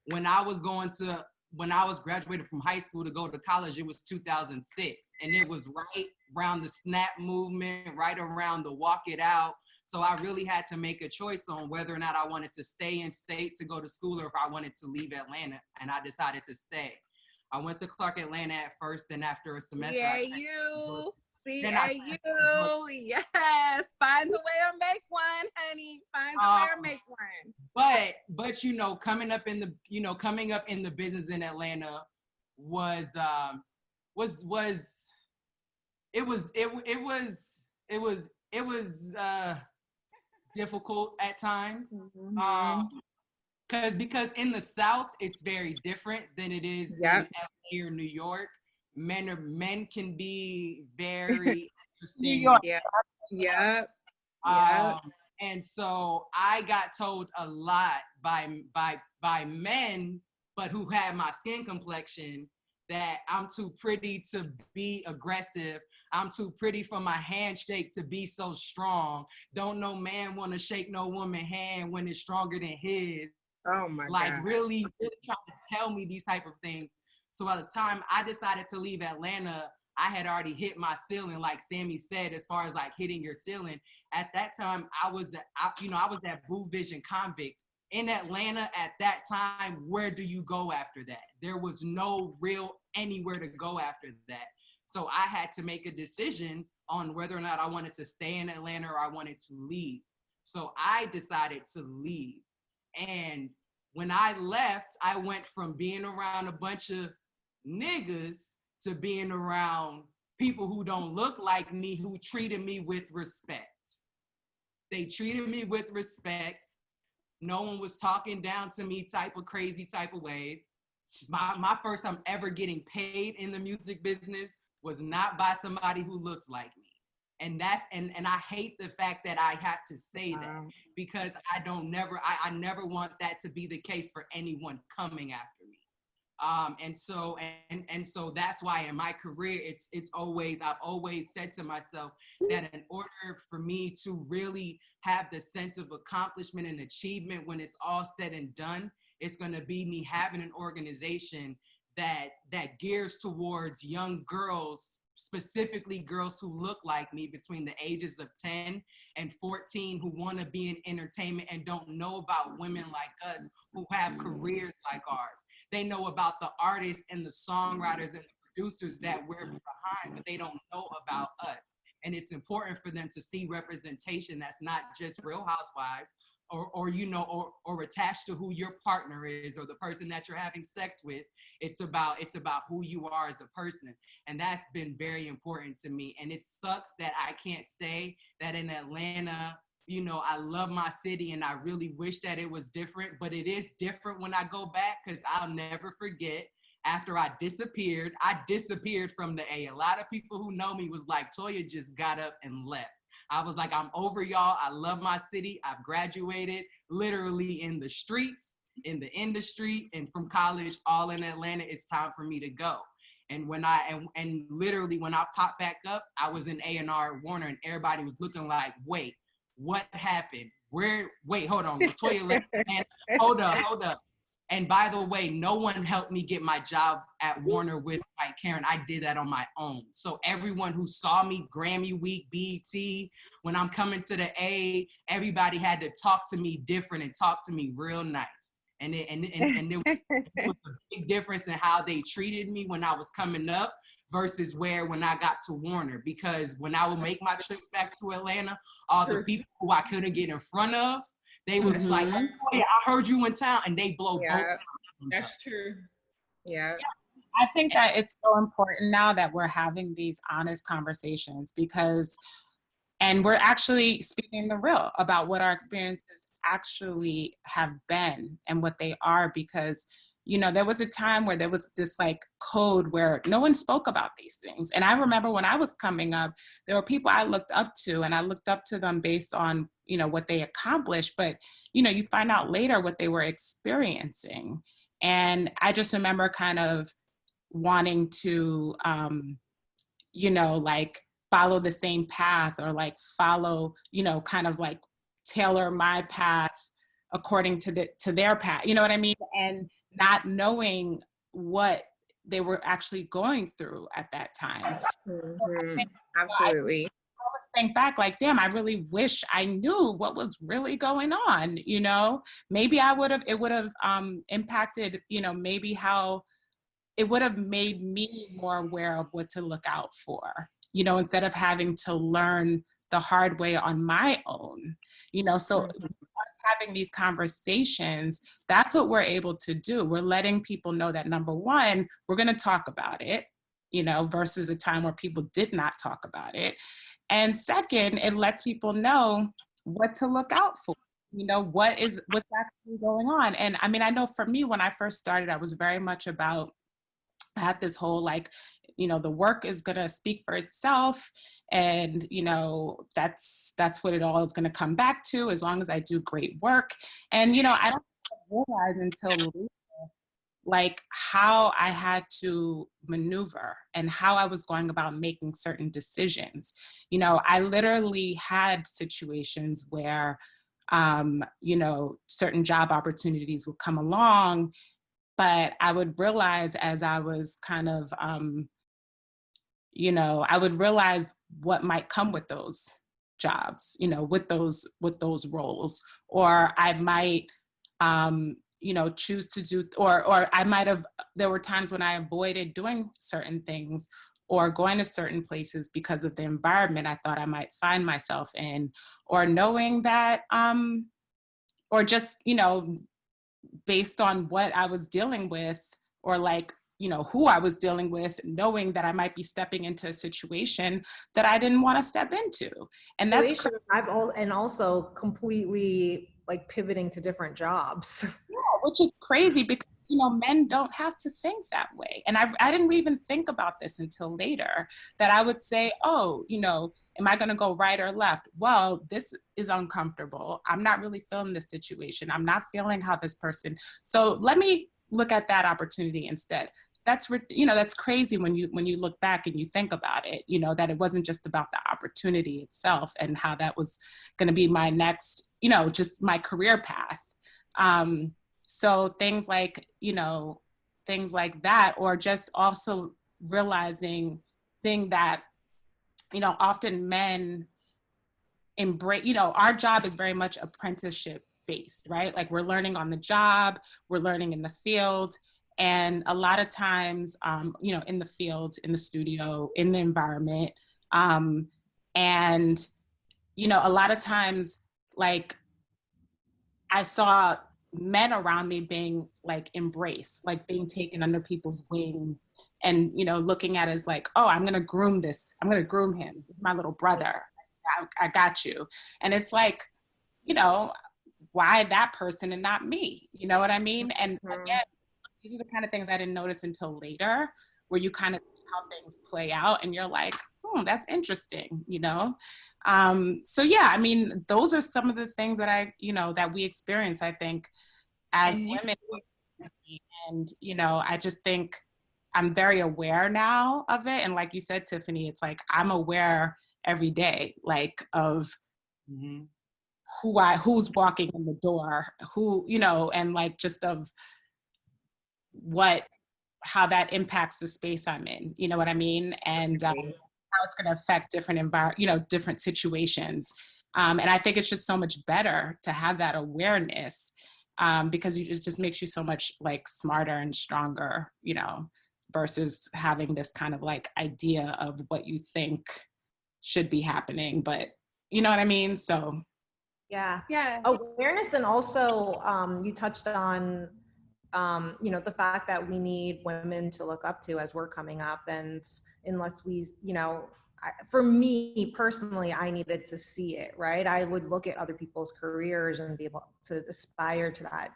when I was graduated from high school to go to college, it was 2006. And it was right around the SNAP movement, right around the Walk It Out. So I really had to make a choice on whether or not I wanted to stay in state to go to school or if I wanted to leave Atlanta. And I decided to stay. I went to Clark Atlanta at first, and after a semester, yes, find a way to make one, honey. Find a way to make one. But you know, coming up in the business in Atlanta was difficult at times. Because in the South, it's very different than it is in LA or New York. Men can be very interesting. And so I got told a lot by men, but who had my skin complexion, that I'm too pretty to be aggressive. I'm too pretty for my handshake to be so strong. Don't no man want to shake no woman hand when it's stronger than his. Oh my God. Really trying to tell me these type of things. So by the time I decided to leave Atlanta, I had already hit my ceiling, like Sammy said, as far as like hitting your ceiling. At that time, I was that Blue Vision convict in Atlanta. At that time, where do you go after that? There was no real anywhere to go after that. So I had to make a decision on whether or not I wanted to stay in Atlanta or I wanted to leave. So I decided to leave. And when I left, I went from being around a bunch of niggas to being around people who don't look like me, who treated me with respect. They treated me with respect. No one was talking down to me type of crazy type of ways. My first time ever getting paid in the music business was not by somebody who looks like me. And I hate the fact that I have to say that, because I never want that to be the case for anyone coming after me. And so that's why in my career, I've always said to myself that in order for me to really have the sense of accomplishment and achievement when it's all said and done, it's going to be me having an organization that gears towards young girls, specifically girls who look like me between the ages of 10 and 14, who want to be in entertainment and don't know about women like us who have careers like ours. They know about the artists and the songwriters and the producers that we're behind, but they don't know about us. And it's important for them to see representation that's not just Real Housewives or attached to who your partner is or the person that you're having sex with. It's about who you are as a person. And that's been very important to me. And it sucks that I can't say that in Atlanta, you know, I love my city and I really wish that it was different, but it is different when I go back, because I'll never forget, after I disappeared from the A. A lot of people who know me was like, Toya just got up and left. I was like, I'm over y'all. I love my city. I've graduated literally in the streets. in the industry and from college, all in Atlanta. It's time for me to go. And when and literally when I popped back up, I was in A&R at Warner, and everybody was looking like, wait, what happened? Wait, hold on, Latoya Lee, hold up. And by the way, no one helped me get my job at Warner with like Karen. I did that on my own. So everyone who saw me, Grammy Week, BET, when I'm coming to the A, everybody had to talk to me different and talk to me real nice. And there was a big difference in how they treated me when I was coming up versus when I got to Warner. Because when I would make my trips back to Atlanta, all the people who I couldn't get in front of, they was like, oh, yeah, I heard you in town, and they blow both. That's true. Yeah. I think that it's so important now that we're having these honest conversations and we're actually speaking the real about what our experiences actually have been and what they are, because there was a time where there was this like code where no one spoke about these things. And I remember when I was coming up, there were people I looked up to, and I looked up to them based on, what they accomplished. But, you find out later what they were experiencing. And I just remember kind of wanting to, like follow the same path, or like follow, kind of like tailor my path according to their path. You know what I mean? And not knowing what they were actually going through at that time. Absolutely. I would think back like, damn, I really wish I knew what was really going on. Maybe it would have impacted, maybe how it would have made me more aware of what to look out for, instead of having to learn the hard way on my own, so having these conversations, that's what we're able to do. We're letting people know that, number one, we're going to talk about it, versus a time where people did not talk about it. And second, it lets people know what to look out for, what's actually going on. And I mean, I know for me, when I first started, I was very much about, I had this whole like, the work is going to speak for itself. And, that's what it all is going to come back to, as long as I do great work. And, I don't realize until later, like how I had to maneuver and how I was going about making certain decisions. I literally had situations where, certain job opportunities would come along, but I would realize as I was kind of, I would realize what might come with those jobs, with those roles, or I might, choose to do, or I might have, there were times when I avoided doing certain things or going to certain places because of the environment I thought I might find myself in, or knowing that, or just, based on what I was dealing with, or like, who I was dealing with, knowing that I might be stepping into a situation that I didn't want to step into. And that's and also completely like pivoting to different jobs. Yeah, which is crazy because, men don't have to think that way. And I didn't even think about this until later, that I would say, oh, am I going to go right or left? Well, this is uncomfortable. I'm not really feeling this situation. I'm not feeling how this person, so let me look at that opportunity instead. That's, that's crazy when you look back and you think about it, that it wasn't just about the opportunity itself and how that was going to be my next, just my career path. So things like that, or just also realizing that, often men embrace, our job is very much apprenticeship based, right? Like we're learning on the job, we're learning in the field. And a lot of times, in the field, in the studio, in the environment. And, a lot of times, like I saw men around me being like embraced, like being taken under people's wings and, looking at it as like, oh, I'm going to groom him. He's my little brother. I got you. And it's like, why that person and not me? You know what I mean? And again, these are the kind of things I didn't notice until later, where you kind of see how things play out and you're like, that's interesting, So yeah, I mean, those are some of the things that that we experience, I think, as women. And, you know, I just think I'm very aware now of it. And like you said, Tiffany, it's like, I'm aware every day, like of who's walking in the door, who, you know, and like just of how that impacts the space I'm in, you know what I mean? And how it's going to affect different different situations. And I think it's just so much better to have that awareness, because it just makes you so much like smarter and stronger, you know, versus having this kind of like idea of what you think should be happening, but you know what I mean? So yeah, awareness. And also you touched on you know, the fact that we need women to look up to as we're coming up, and unless we, you know, for me personally, I needed to see it, right? I would look at other people's careers and be able to aspire to that.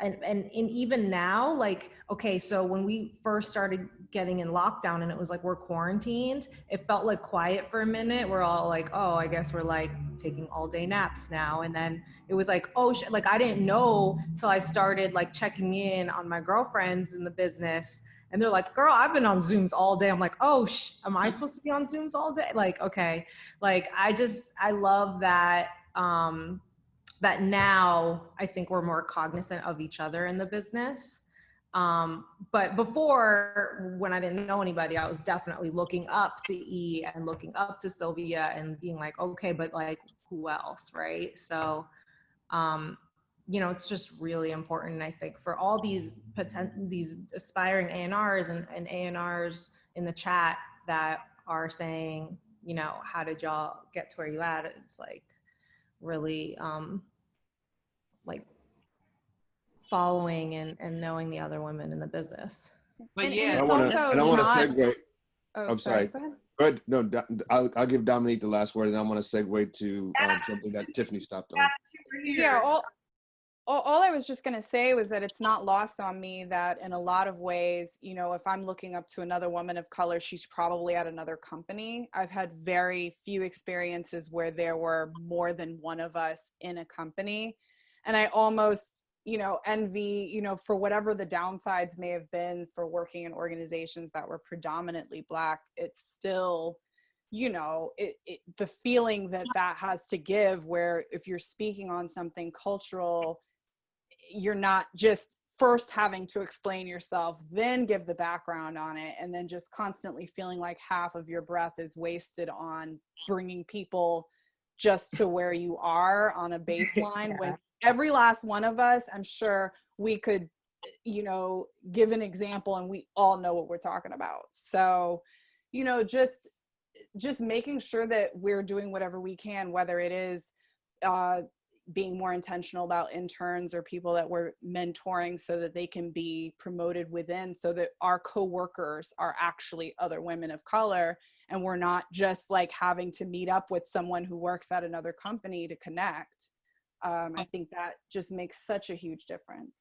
And even now, like, okay, so when we first started getting in lockdown and it was like, we're quarantined, it felt like quiet for a minute. We're all like, oh, I guess we're like taking all day naps now. And then it was like, oh, like I didn't know till I started like checking in on my girlfriends in the business. And they're like, girl, I've been on Zooms all day. I'm like, oh, am I supposed to be on Zooms all day? Like, okay. Like, I love that, that now I think we're more cognizant of each other in the business. But before, when I didn't know anybody, I was definitely looking up to E and looking up to Sylvia and being like, okay, but like, who else, right? So, you know, it's just really important, I think, for all these aspiring A&Rs and A&Rs in the chat that are saying, you know, how did y'all get to where you at? It's like really like following and knowing the other women in the business. But I want to segue. I'm sorry. Go ahead. No, I'll give Dominique the last word, and I want to segue to something that Tiffany stopped on. Yeah, all I was just going to say was that it's not lost on me that in a lot of ways, you know, if I'm looking up to another woman of color, she's probably at another company. I've had very few experiences where there were more than one of us in a company. And I almost, you know, envy, you know, for whatever the downsides may have been for working in organizations that were predominantly Black, it's still, you know, the feeling that has to give, where if you're speaking on something cultural, you're not just first having to explain yourself, then give the background on it, and then just constantly feeling like half of your breath is wasted on bringing people just to where you are on a baseline. When every last one of us, I'm sure we could, you know, give an example and we all know what we're talking about. So, you know, just making sure that we're doing whatever we can, whether it is being more intentional about interns or people that we're mentoring so that they can be promoted within, so that our coworkers are actually other women of color, and we're not just like having to meet up with someone who works at another company to connect. I think that just makes such a huge difference.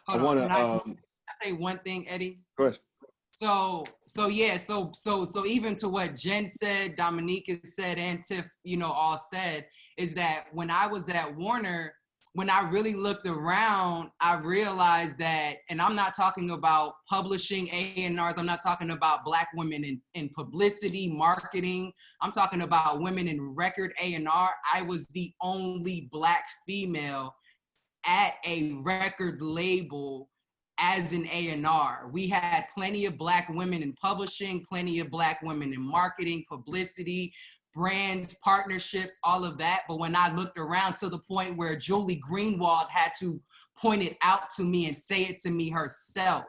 I want to say one thing, Eddie. Go ahead. So even to what Jen said, Dominique has said, and Tiff, you know, all said, is that when I was at Warner, when I really looked around, I realized that, and I'm not talking about publishing A&Rs, I'm not talking about Black women in publicity, marketing, I'm talking about women in record A&R. I was the only Black female at a record label as an A&R. We had plenty of Black women in publishing, plenty of Black women in marketing, publicity, brands, partnerships, all of that. But when I looked around to the point where Julie Greenwald had to point it out to me and say it to me herself,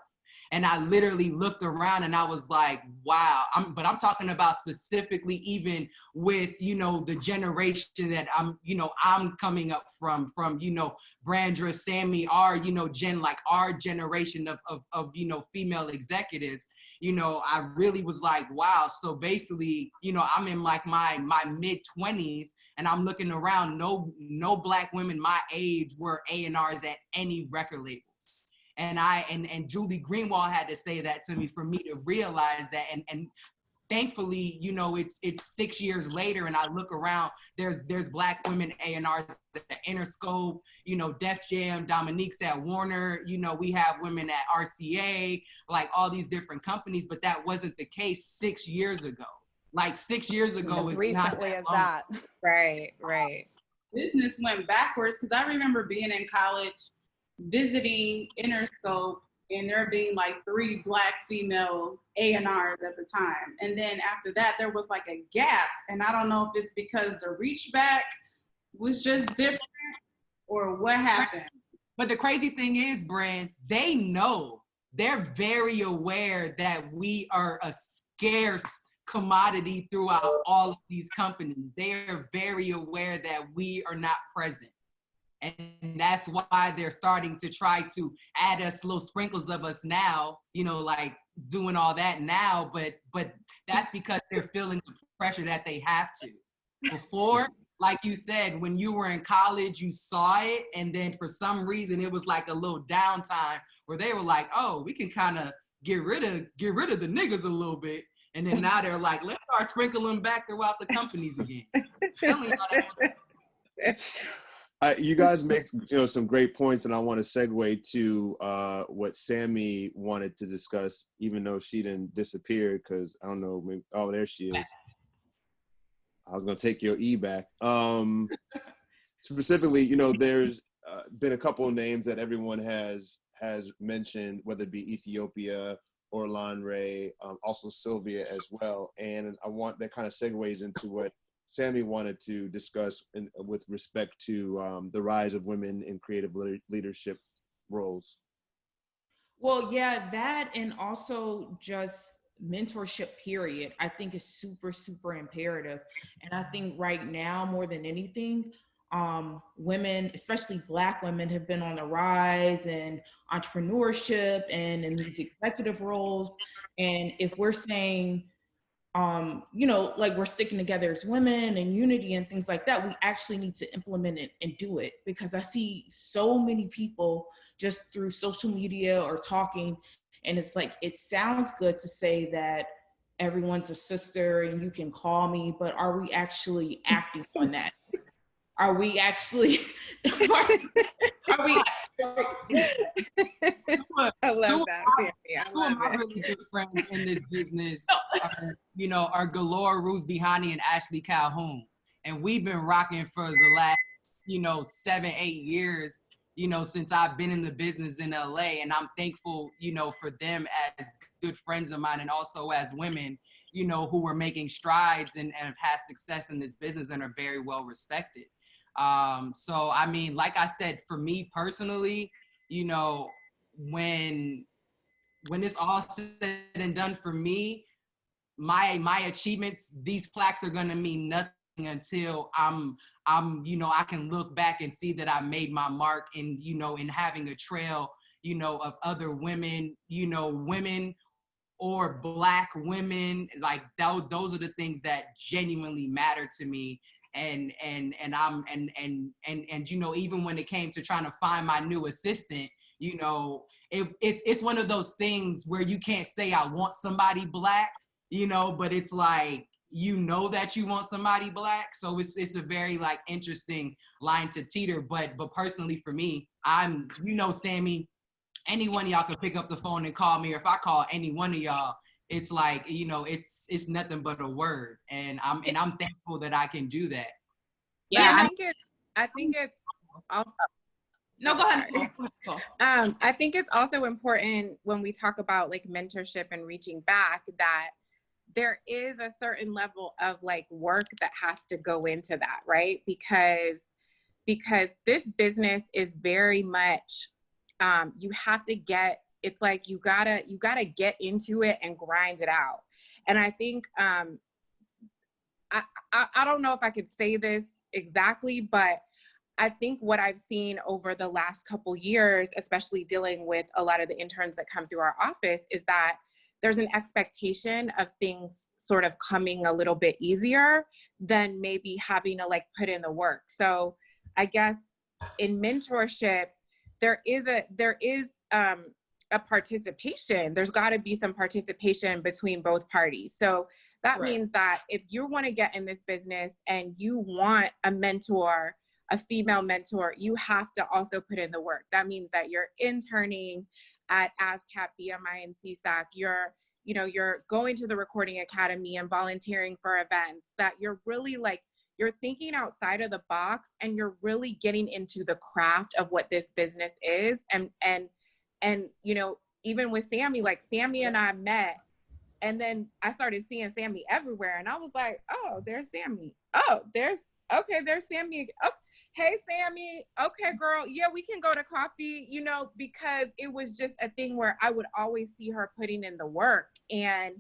and I literally looked around and I was like, wow. But I'm talking about specifically even with, you know, the generation that I'm coming up from, you know, Brandra, Sammy, our, you know, like our generation of, you know, female executives, you know, I really was like, wow. So basically, you know, I'm in like my mid 20s and I'm looking around, no Black women my age were A&Rs at any record label. And Julie Greenwald had to say that to me for me to realize that. And thankfully, you know, it's 6 years later, and I look around, there's Black women A&Rs at Interscope, you know, Def Jam, Dominique's at Warner, you know, we have women at RCA, like all these different companies, but that wasn't the case 6 years ago. Like 6 years ago, as recently as that. Right, right. Business went backwards because I remember being in college, visiting Interscope, and there being like 3 Black female A&Rs at the time. And then after that, there was like a gap. And I don't know if it's because the reach back was just different or what happened. But the crazy thing is, Brand, they know, they're very aware that we are a scarce commodity throughout all of these companies. They are very aware that we are not present. And that's why they're starting to try to add us little sprinkles of us now, you know, like doing all that now, but that's because they're feeling the pressure that they have to. Before, like you said, when you were in college, you saw it, and then for some reason it was like a little downtime where they were like, oh, we can kind of get rid of the niggas a little bit. And then now they're like, let's start sprinkling back throughout the companies again. You guys make some great points, and I want to segue to what Sammy wanted to discuss, even though she didn't disappear because I don't know. Maybe, oh, there she is. I was gonna take your E back. Specifically, there's been a couple of names that everyone has mentioned, whether it be Ethiopia, Orlan Ray, also Sylvia as well, and I want that kind of segues into what Sammy wanted to discuss with respect to the rise of women in creative leadership roles. Well, yeah, that, and also just mentorship period, I think is super, super imperative. And I think right now, more than anything, women, especially Black women, have been on the rise in entrepreneurship and in these executive roles. And if we're saying, like we're sticking together as women and unity and things like that, we actually need to implement it and do it, because I see so many people just through social media or talking, and it's like, it sounds good to say that everyone's a sister and you can call me, but are we actually acting on that? Are we actually, are we? I love that. Two of my really good friends in this business are Galore Ruzbihani and Ashley Calhoun. And we've been rocking for the last, 7-8 years, since I've been in the business in LA. And I'm thankful, for them as good friends of mine, and also as women, who are making strides and have had success in this business and are very well respected. So, I mean, like I said, for me personally, when it's all said and done for me, my achievements, these plaques are gonna mean nothing until I can look back and see that I made my mark in having a trail, of other women, women or Black women, like those are the things that genuinely matter to me. And even when it came to trying to find my new assistant, it's one of those things where you can't say I want somebody Black, but it's like, that you want somebody Black. So it's a very like interesting line to teeter. But personally for me, I'm, Sammy, any one of y'all can pick up the phone and call me, or if I call any one of y'all, it's like, it's nothing but a word. And I'm thankful that I can do that. Yeah, I think it's also, no, go ahead. Go. I think it's also important when we talk about like mentorship and reaching back, that there is a certain level of like work that has to go into that, right? Because this business is very much, you have to it's like you gotta get into it and grind it out. And I think I don't know if I could say this exactly, but I think what I've seen over the last couple years, especially dealing with a lot of the interns that come through our office, is that there's an expectation of things sort of coming a little bit easier than maybe having to like put in the work. So I guess in mentorship, there is a participation. There's got to be some participation between both parties. So That means that if you want to get in this business and you want a mentor, a female mentor, you have to also put in the work. That means that you're interning at ASCAP, BMI, and CSAC. You're going to the Recording Academy and volunteering for events, that you're really like, you're thinking outside of the box and you're really getting into the craft of what this business is. And even with Sammy, like Sammy and I met, and then I started seeing Sammy everywhere, and I was like, oh, there's Sammy. Oh, there's Sammy. Oh, hey, Sammy. Okay, girl. Yeah, we can go to coffee, because it was just a thing where I would always see her putting in the work, and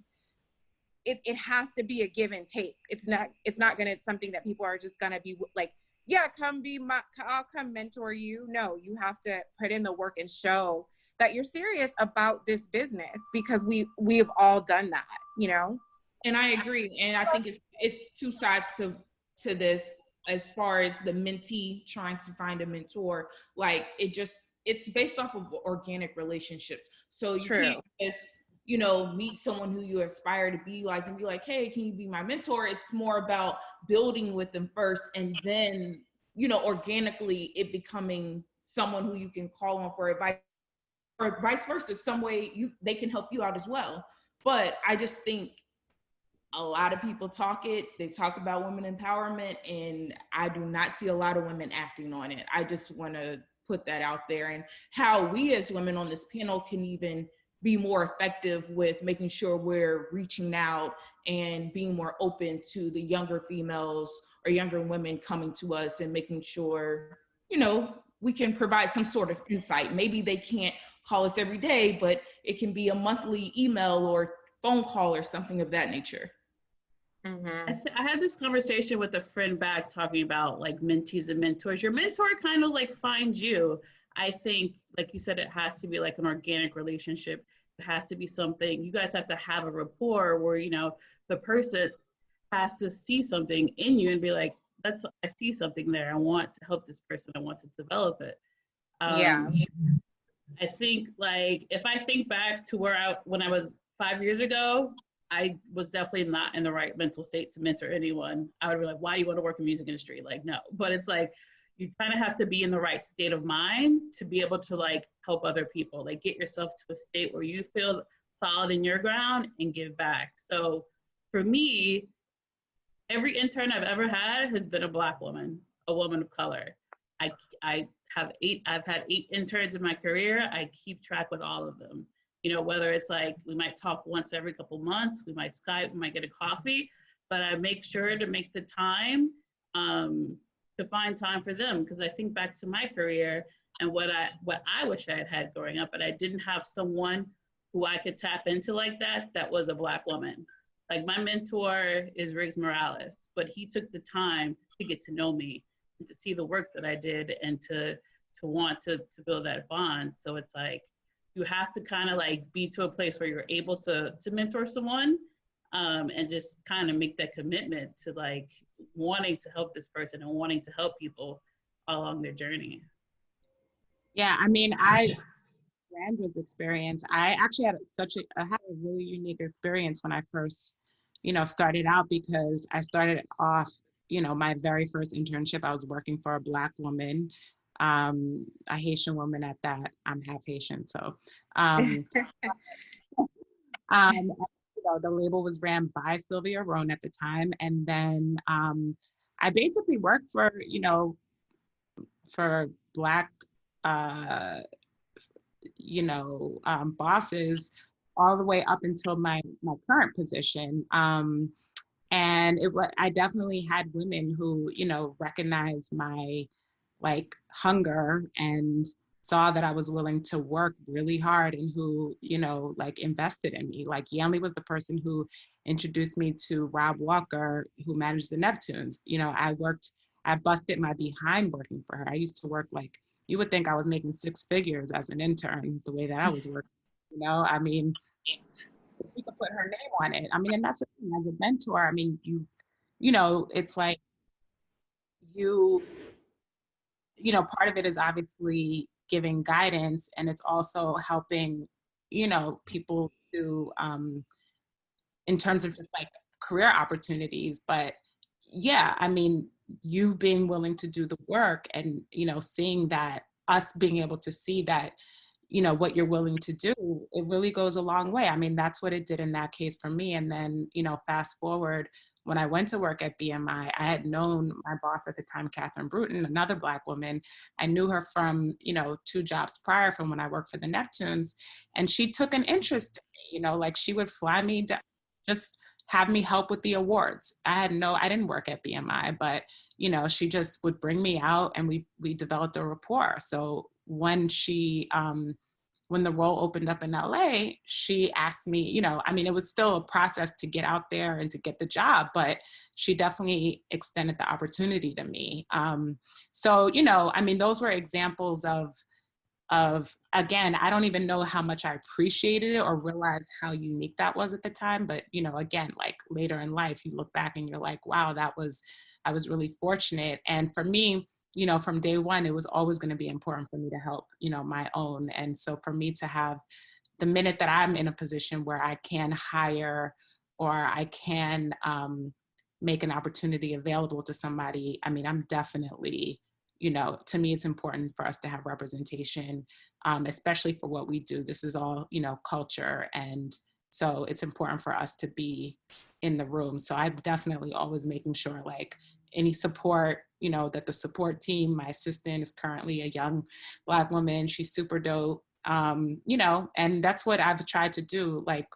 it has to be a give and take. It's not gonna, something that people are just gonna be like, yeah, I'll come mentor you. No, you have to put in the work and show that you're serious about this business, because we've all done that, And I agree. And I think it's two sides to this, as far as the mentee trying to find a mentor. Like it's based off of organic relationships. So you can't just, meet someone who you aspire to be like and be like, hey, can you be my mentor? It's more about building with them first, and then, organically it becoming someone who you can call on for advice, or vice versa, some way they can help you out as well. But I just think a lot of people they talk about women empowerment, and I do not see a lot of women acting on it. I just want to put that out there, and how we as women on this panel can even be more effective with making sure we're reaching out and being more open to the younger females or younger women coming to us, and making sure, we can provide some sort of insight. Maybe they can't call us every day, but it can be a monthly email or phone call or something of that nature. I had this conversation with a friend back, talking about like mentees and mentors. Your mentor kind of like finds you. I think, like you said, it has to be like an organic relationship. It has to be something, you guys have to have a rapport where, the person has to see something in you and be like, I see something there. I want to help this person. I want to develop it. I think, like, if I think back to when I was 5 years ago, I was definitely not in the right mental state to mentor anyone. I would be like, why do you want to work in the music industry? Like, no. But it's like, you kind of have to be in the right state of mind to be able to like help other people, like get yourself to a state where you feel solid in your ground and give back. So for me, every intern I've ever had has been a Black woman, a woman of color. I've had 8 interns in my career. I keep track with all of them. Whether it's like, we might talk once every couple months, we might Skype, we might get a coffee, but I make sure to make the time to find time for them. Because I think back to my career and what I wish I had had growing up, but I didn't have someone who I could tap into like that was a Black woman. Like, my mentor is Riggs Morales, but he took the time to get to know me and to see the work that I did and to want to build that bond. So it's like, you have to kind of like be to a place where you're able to mentor someone, and just kind of make that commitment to like wanting to help this person and wanting to help people along their journey. Yeah, I mean, Brandra's experience, I actually had I had a really unique experience when I first, started out, because I started off, my very first internship, I was working for a Black woman, a Haitian woman at that. I'm half Haitian, so the label was ran by Sylvia Rohn at the time, and then I basically worked for Black bosses all the way up until my current position. And I definitely had women who, recognized my like hunger and saw that I was willing to work really hard, and who, like invested in me. Like, Yanli was the person who introduced me to Rob Walker, who managed the Neptunes. I busted my behind working for her. I used to work like, you would think I was making 6 figures as an intern, the way that I was working, I mean, you could put her name on it. I mean, and that's the thing, as a mentor, I mean, it's like part of it is obviously giving guidance, and it's also helping, people to, in terms of just like career opportunities. But yeah, I mean, you being willing to do the work and, you know, seeing that, us being able to see that, you know, what you're willing to do, it really goes a long way. I mean, that's what it did in that case for me. And then, you know, fast forward, when I went to work at BMI, I had known my boss at the time, Catherine Bruton, another Black woman. I knew her from, you know, 2 jobs prior, from when I worked for the Neptunes. And she took an interest in me, you know, like she would fly me down, just have me help with the awards. I didn't work at BMI, but, you know, she just would bring me out and we developed a rapport. So when when the role opened up in LA, she asked me, you know, I mean, it was still a process to get out there and to get the job, but she definitely extended the opportunity to me. So, you know, I mean, those were examples of, again, I don't even know how much I appreciated it or realized how unique that was at the time. But, you know, again, like later in life, you look back and you're like, wow, I was really fortunate. And for me, you know, from day one, it was always going to be important for me to help, you know, my own. And so for me to have, the minute that I'm in a position where I can hire or I can make an opportunity available to somebody, I mean, I'm definitely, you know, to me, it's important for us to have representation, especially for what we do. This is all, you know, culture. And so it's important for us to be in the room. So I'm definitely always making sure, like, any support, you know, that the support team, my assistant is currently a young Black woman. She's super dope, you know, and that's what I've tried to do. Like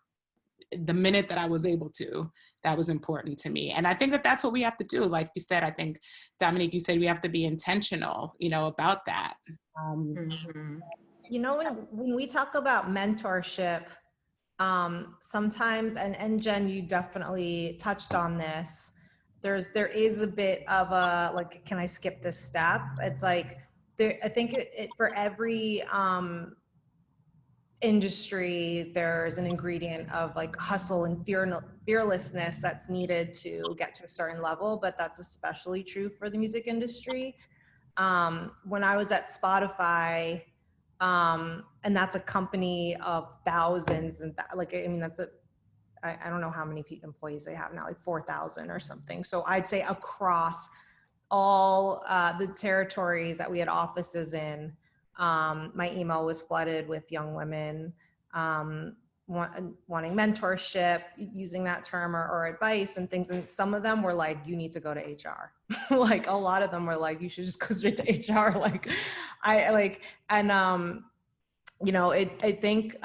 the minute that I was able to, that was important to me. And I think that that's what we have to do. Like you said, I think, Dominique, you said we have to be intentional, you know, about that. You know, when we talk about mentorship, sometimes, and Jen, you definitely touched on this, there is a bit of a, like, can I skip this step? It's like, I think it for every industry, there's an ingredient of like hustle and fearlessness that's needed to get to a certain level, but that's especially true for the music industry. When I was at Spotify, and that's a company of thousands and like, I mean, I don't know how many employees they have now, like 4,000 or something. So I'd say across all the territories that we had offices in, my email was flooded with young women wanting mentorship, using that term, or advice and things. And some of them were like, you need to go to HR. Like a lot of them were like, you should just go straight to HR. Like you know, I think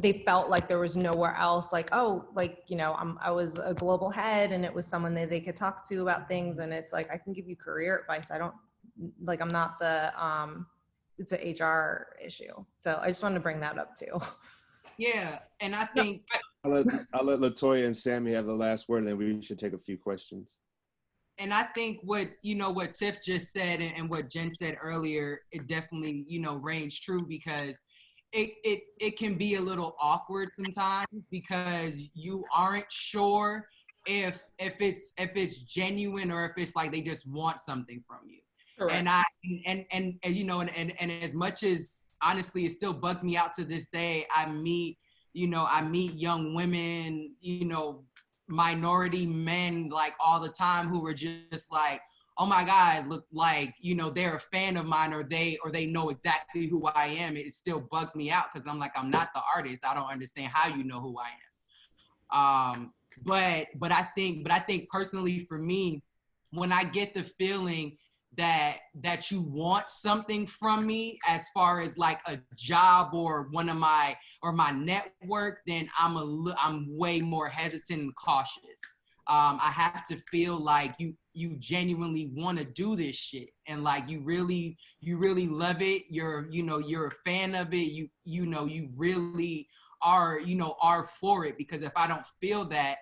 they felt like there was nowhere else, like, oh, like, you know, I was a global head and it was someone that they could talk to about things. And it's like, I can give you career advice. I'm not it's an HR issue. So I just wanted to bring that up too. Yeah. And I think I'll let Latoya and Sammy have the last word, and then we should take a few questions. And I think what Tiff just said and what Jen said earlier, it definitely, you know, rings true, because it can be a little awkward sometimes because you aren't sure if it's genuine or if it's like they just want something from you. Correct. And you know, and as much as honestly it still bugs me out to this day, I meet young women, you know, minority men like all the time who were just like, oh my God, look, like, you know, they're a fan of mine, or they know exactly who I am. It still bugs me out because I'm like, I'm not the artist. I don't understand how you know who I am. But I think personally for me, when I get the feeling that you want something from me as far as like a job or my network, then I'm way more hesitant and cautious. I have to feel like you genuinely want to do this shit, and like you really love it. You're a fan of it. You really are for it, because if I don't feel that,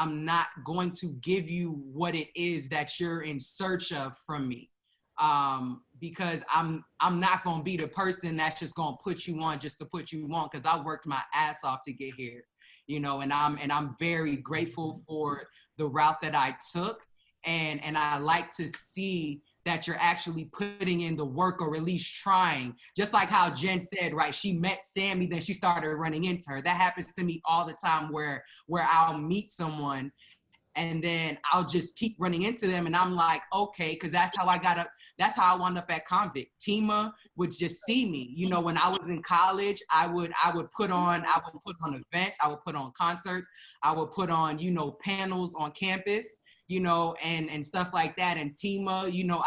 I'm not going to give you what it is that you're in search of from me. Because I'm not going to be the person that's just going to put you on just to put you on, because I worked my ass off to get here, you know, and I'm very grateful for the route that I took. And I like to see that you're actually putting in the work, or at least trying. Just like how Jen said, right? She met Sammy, then she started running into her. That happens to me all the time where I'll meet someone and then I'll just keep running into them. And I'm like, okay, because that's how I wound up at Convict. Tima would just see me. You know, when I was in college, I would put on events, I would put on concerts, I would put on, you know, panels on campus, you know, and stuff like that. And Tima, you know,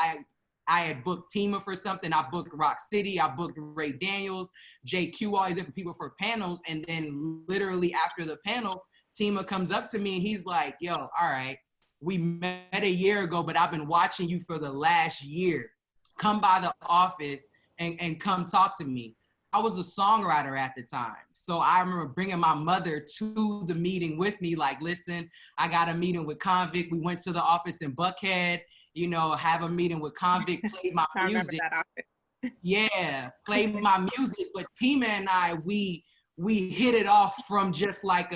I had booked Tima for something. I booked Rock City. I booked Ray Daniels, JQ, all these different people for panels. And then literally after the panel, Tima comes up to me and he's like, yo, all right, we met a year ago, but I've been watching you for the last year. Come by the office and come talk to me. I was a songwriter at the time. So I remember bringing my mother to the meeting with me, like, listen, I got a meeting with Convict. We went to the office in Buckhead, you know, have a meeting with Convict, played my music. Yeah, played my music. But Tima and I, we hit it off from just like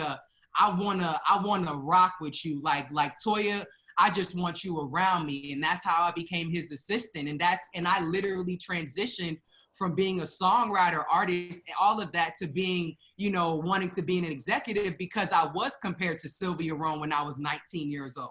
I wanna rock with you. Like Toya, I just want you around me. And that's how I became his assistant. And I literally transitioned from being a songwriter, artist, all of that, to being, you know, wanting to be an executive, because I was compared to Sylvia Rome when I was 19 years old.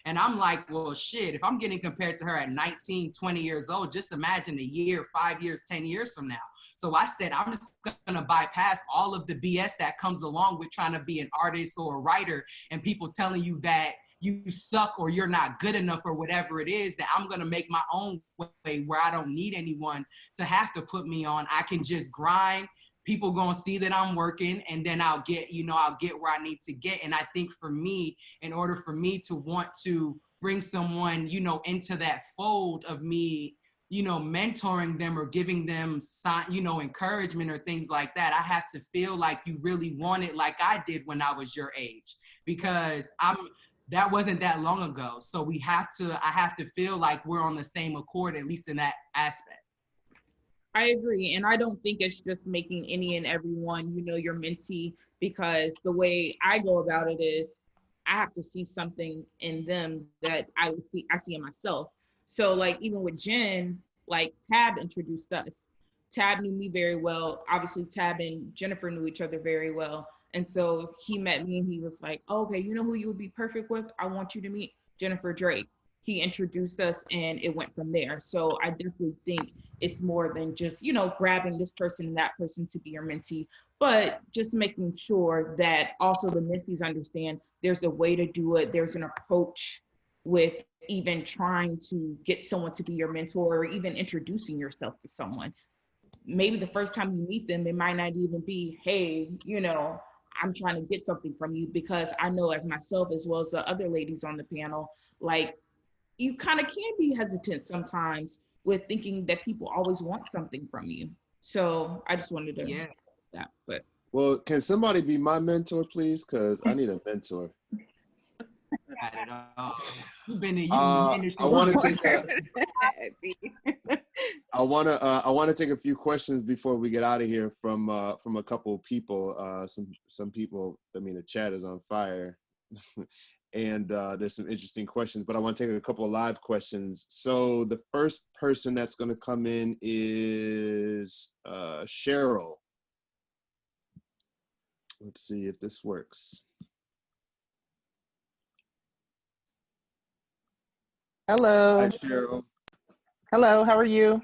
And I'm like, well, shit, if I'm getting compared to her at 19, 20 years old, just imagine a year, 5 years, 10 years from now. So I said, I'm just gonna bypass all of the BS that comes along with trying to be an artist or a writer and people telling you that you suck or you're not good enough or whatever it is, that I'm gonna make my own way where I don't need anyone to have to put me on. I can just grind. People gonna see that I'm working, and then I'll get where I need to get. And I think for me, in order for me to want to bring someone, you know, into that fold of me, you know, mentoring them or giving them, you know, encouragement or things like that, I have to feel like you really want it, like I did when I was your age, because that wasn't that long ago. So I have to feel like we're on the same accord, at least in that aspect. I agree. And I don't think it's just making any and everyone, you know, your mentee, because the way I go about it is I have to see something in them that I see in myself. So like, even with Jen, like Tab introduced us. Tab knew me very well. Obviously Tab and Jennifer knew each other very well. And so he met me and he was like, oh, okay, you know who you would be perfect with? I want you to meet Jennifer Drake. He introduced us and it went from there. So I definitely think it's more than just, you know, grabbing this person and that person to be your mentee, but just making sure that also the mentees understand there's a way to do it. There's an approach with even trying to get someone to be your mentor or even introducing yourself to someone. Maybe the first time you meet them, it might not even be, hey, you know, I'm trying to get something from you, because I know as myself, as well as the other ladies on the panel, like, you kind of can be hesitant sometimes with thinking that people always want something from you. So I just wanted to that. But well, can somebody be my mentor, please? Because I need a mentor. Got it all. You've been in I want to take a few questions before we get out of here from a couple of people. Some people. I mean, the chat is on fire. And there's some interesting questions, but I want to take a couple of live questions. So the first person that's going to come in is Cheryl. Let's see if this works. Hello. Hi, Cheryl. Hello, how are you?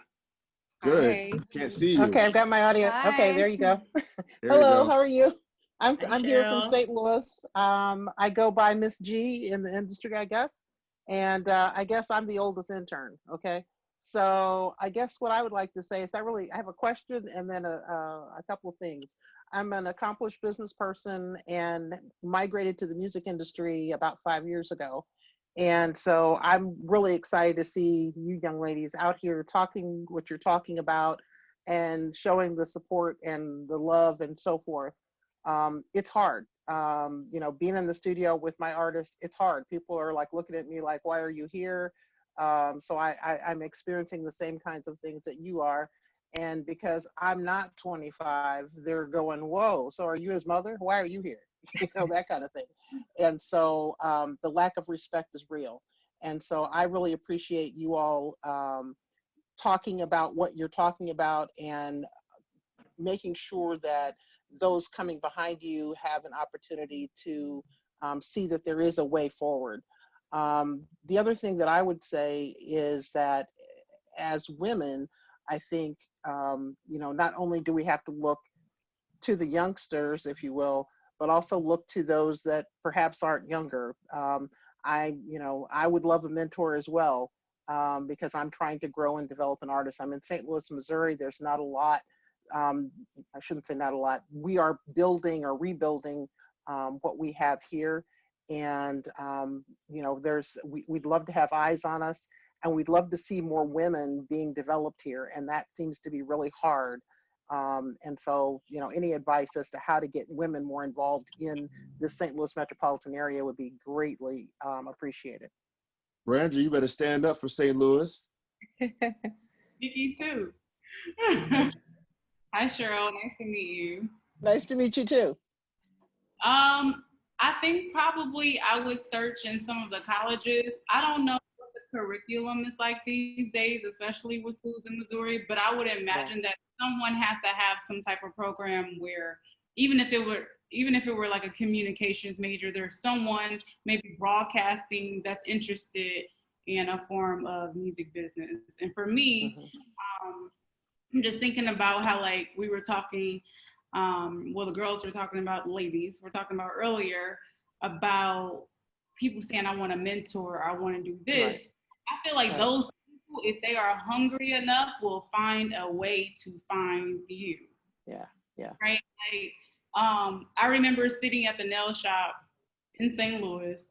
Good. Hi. Can't see you. Okay, I've got my audio. Hi. Okay, there you go. There Hello, you go. how are you? I'm here from Cheryl. St. Louis. I go by Miss G in the industry, I guess. And I guess I'm the oldest intern, okay? So I guess what I would like to say is I have a question and then a couple of things. I'm an accomplished business person and migrated to the music industry about 5 years ago. And so I'm really excited to see you young ladies out here talking what you're talking about and showing the support and the love and so forth. It's hard. You know, being in the studio with my artists, it's hard. People are like looking at me like, why are you here? So I'm experiencing the same kinds of things that you are. And because I'm not 25, they're going, whoa, so are you his mother? Why are you here? You know, that kind of thing. And so the lack of respect is real. And so I really appreciate you all talking about what you're talking about and making sure that those coming behind you have an opportunity to see that there is a way forward. The other thing that I would say is that as women, I think, not only do we have to look to the youngsters, if you will, but also look to those that perhaps aren't younger. I would love a mentor as well, because I'm trying to grow and develop an artist. I'm in St. Louis, Missouri. There's not a lot. I shouldn't say not a lot. We are building or rebuilding what we have here. And, we'd love to have eyes on us, and we'd love to see more women being developed here. And that seems to be really hard. And so, any advice as to how to get women more involved in the St. Louis metropolitan area would be greatly appreciated. Brandra, you better stand up for St. Louis. Nikki too. Hi, Cheryl. Nice to meet you. Nice to meet you too. I think probably I would search in some of the colleges. I don't know what the curriculum is like these days, especially with schools in Missouri, but I would imagine that someone has to have some type of program where even if it were like a communications major, there's someone maybe broadcasting that's interested in a form of music business. And for me, I'm just thinking about how, like, we were talking, the girls were talking about, ladies were talking about earlier about people saying, I want a mentor, I want to do this. Right. I feel like those people, if they are hungry enough, will find a way to find you. Yeah. Right? Like, I remember sitting at the nail shop in St. Louis,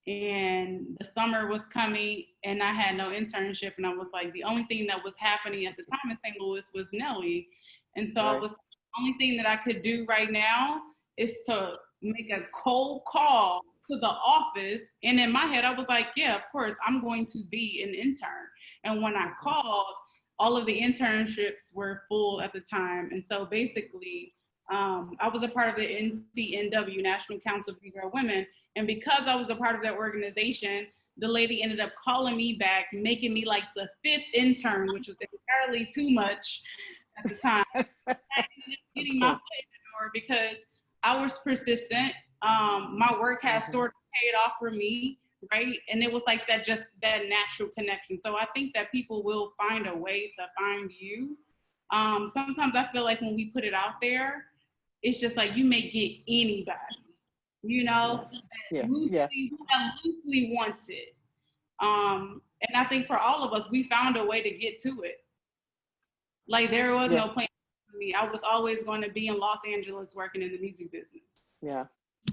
and the summer was coming and I had no internship, and I was like, the only thing that was happening at the time in St. Louis was Nelly. And so I was, the only thing that I could do right now is to make a cold call to the office. And in my head, I was like, yeah, of course, I'm going to be an intern. And when I called, all of the internships were full at the time. And so basically, I was a part of the NCNW, National Council of Negro Women. And because I was a part of that organization, the lady ended up calling me back, making me like the 5th intern, which was entirely too much at the time. I ended up getting my foot in the door because I was persistent. My work has sort of paid off for me, right? And it was like that natural connection. So I think that people will find a way to find you. Sometimes I feel like when we put it out there, it's just like you may get anybody, that loosely wants it. And I think for all of us, we found a way to get to it. Like there was no plan for me. I was always going to be in Los Angeles working in the music business. Yeah,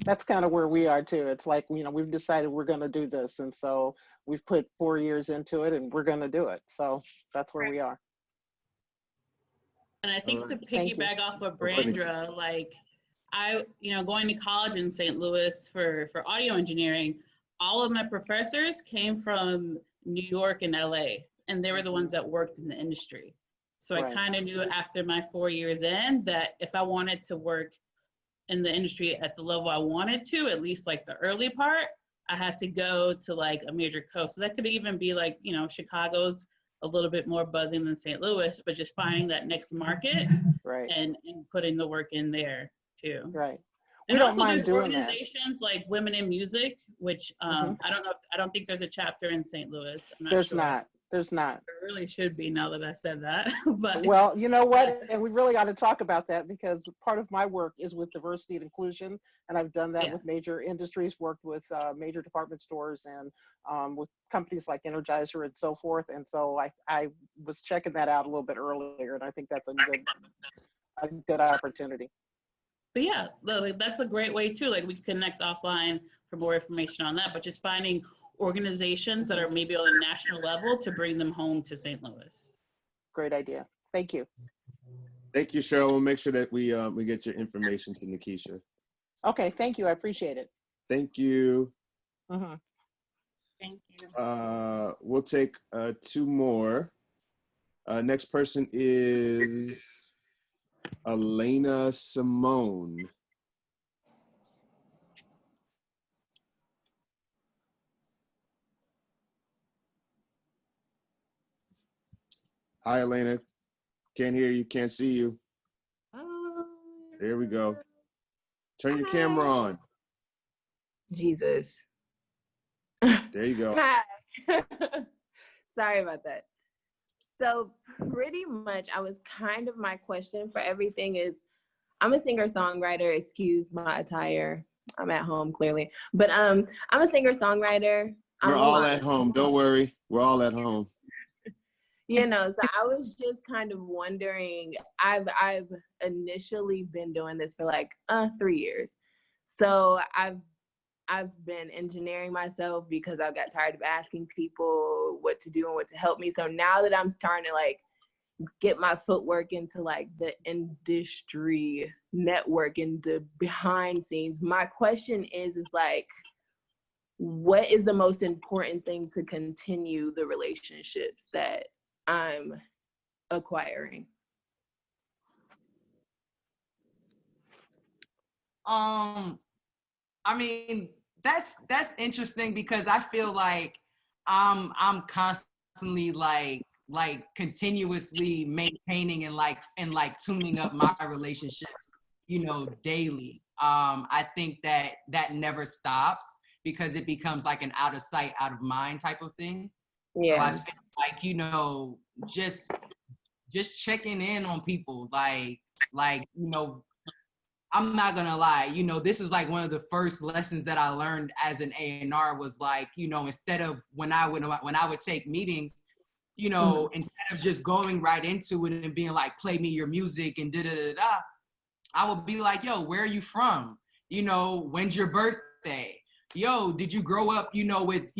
that's kind of where we are too. It's like, we've decided we're going to do this. And so we've put 4 years into it and we're going to do it. So that's where we are. And I think to piggyback off of Brandra, like going to college in St. Louis for audio engineering, all of my professors came from New York and LA, and they were the ones that worked in the industry. So I kind of knew after my 4 years in that if I wanted to work in the industry at the level I wanted to, at least like the early part, I had to go to like a major coast. So that could even be like, Chicago's a little bit more buzzing than St. Louis, but just finding that next market and putting the work in there too. Right. And also there's organizations like Women in Music, which I don't think there's a chapter in St. Louis. There's not. There really should be, now that I said that. But well, you know what? And we really got to talk about that, because part of my work is with diversity and inclusion. And I've done that with major industries, worked with major department stores and with companies like Energizer and so forth. And so I was checking that out a little bit earlier, and I think that's a good opportunity. But yeah, that's a great way too. Like we can connect offline for more information on that, but just finding organizations that are maybe on a national level to bring them home to St. Louis. Great idea. Thank you. Thank you, Cheryl. We'll make sure that we get your information to Nikisha. Okay, thank you. I appreciate it. Thank you. Thank you. We'll take 2 more. Next person is Elena Simone. Hi, Elena. Can't hear you, can't see you. There we go. Turn your camera on. Jesus. There you go. Hi. Sorry about that. So pretty much my question for everything is, I'm a singer-songwriter, excuse my attire. I'm at home clearly, but I'm a singer-songwriter. We're all at home, don't worry. We're all at home. You know, so I was just kind of wondering, I've initially been doing this for like 3 years. So I've been engineering myself because I got tired of asking people what to do and what to help me. So now that I'm starting to like get my footwork into like the industry network and the behind scenes, my question is like, what is the most important thing to continue the relationships that I'm acquiring? I mean, that's interesting because I feel like I'm constantly like continuously maintaining and like tuning up my relationships, you know, daily. I think that never stops because it becomes like an out of sight, out of mind type of thing. Yeah. So I feel like, you know, just checking in on people, like, you know, I'm not gonna lie, you know, this is like one of the first lessons that I learned as an A&R was like, you know, instead of when I would take meetings, you know, instead of just going right into it and being like, play me your music and da-da-da-da, I would be like, yo, where are you from? You know, when's your birthday? Yo, did you grow up, you know, with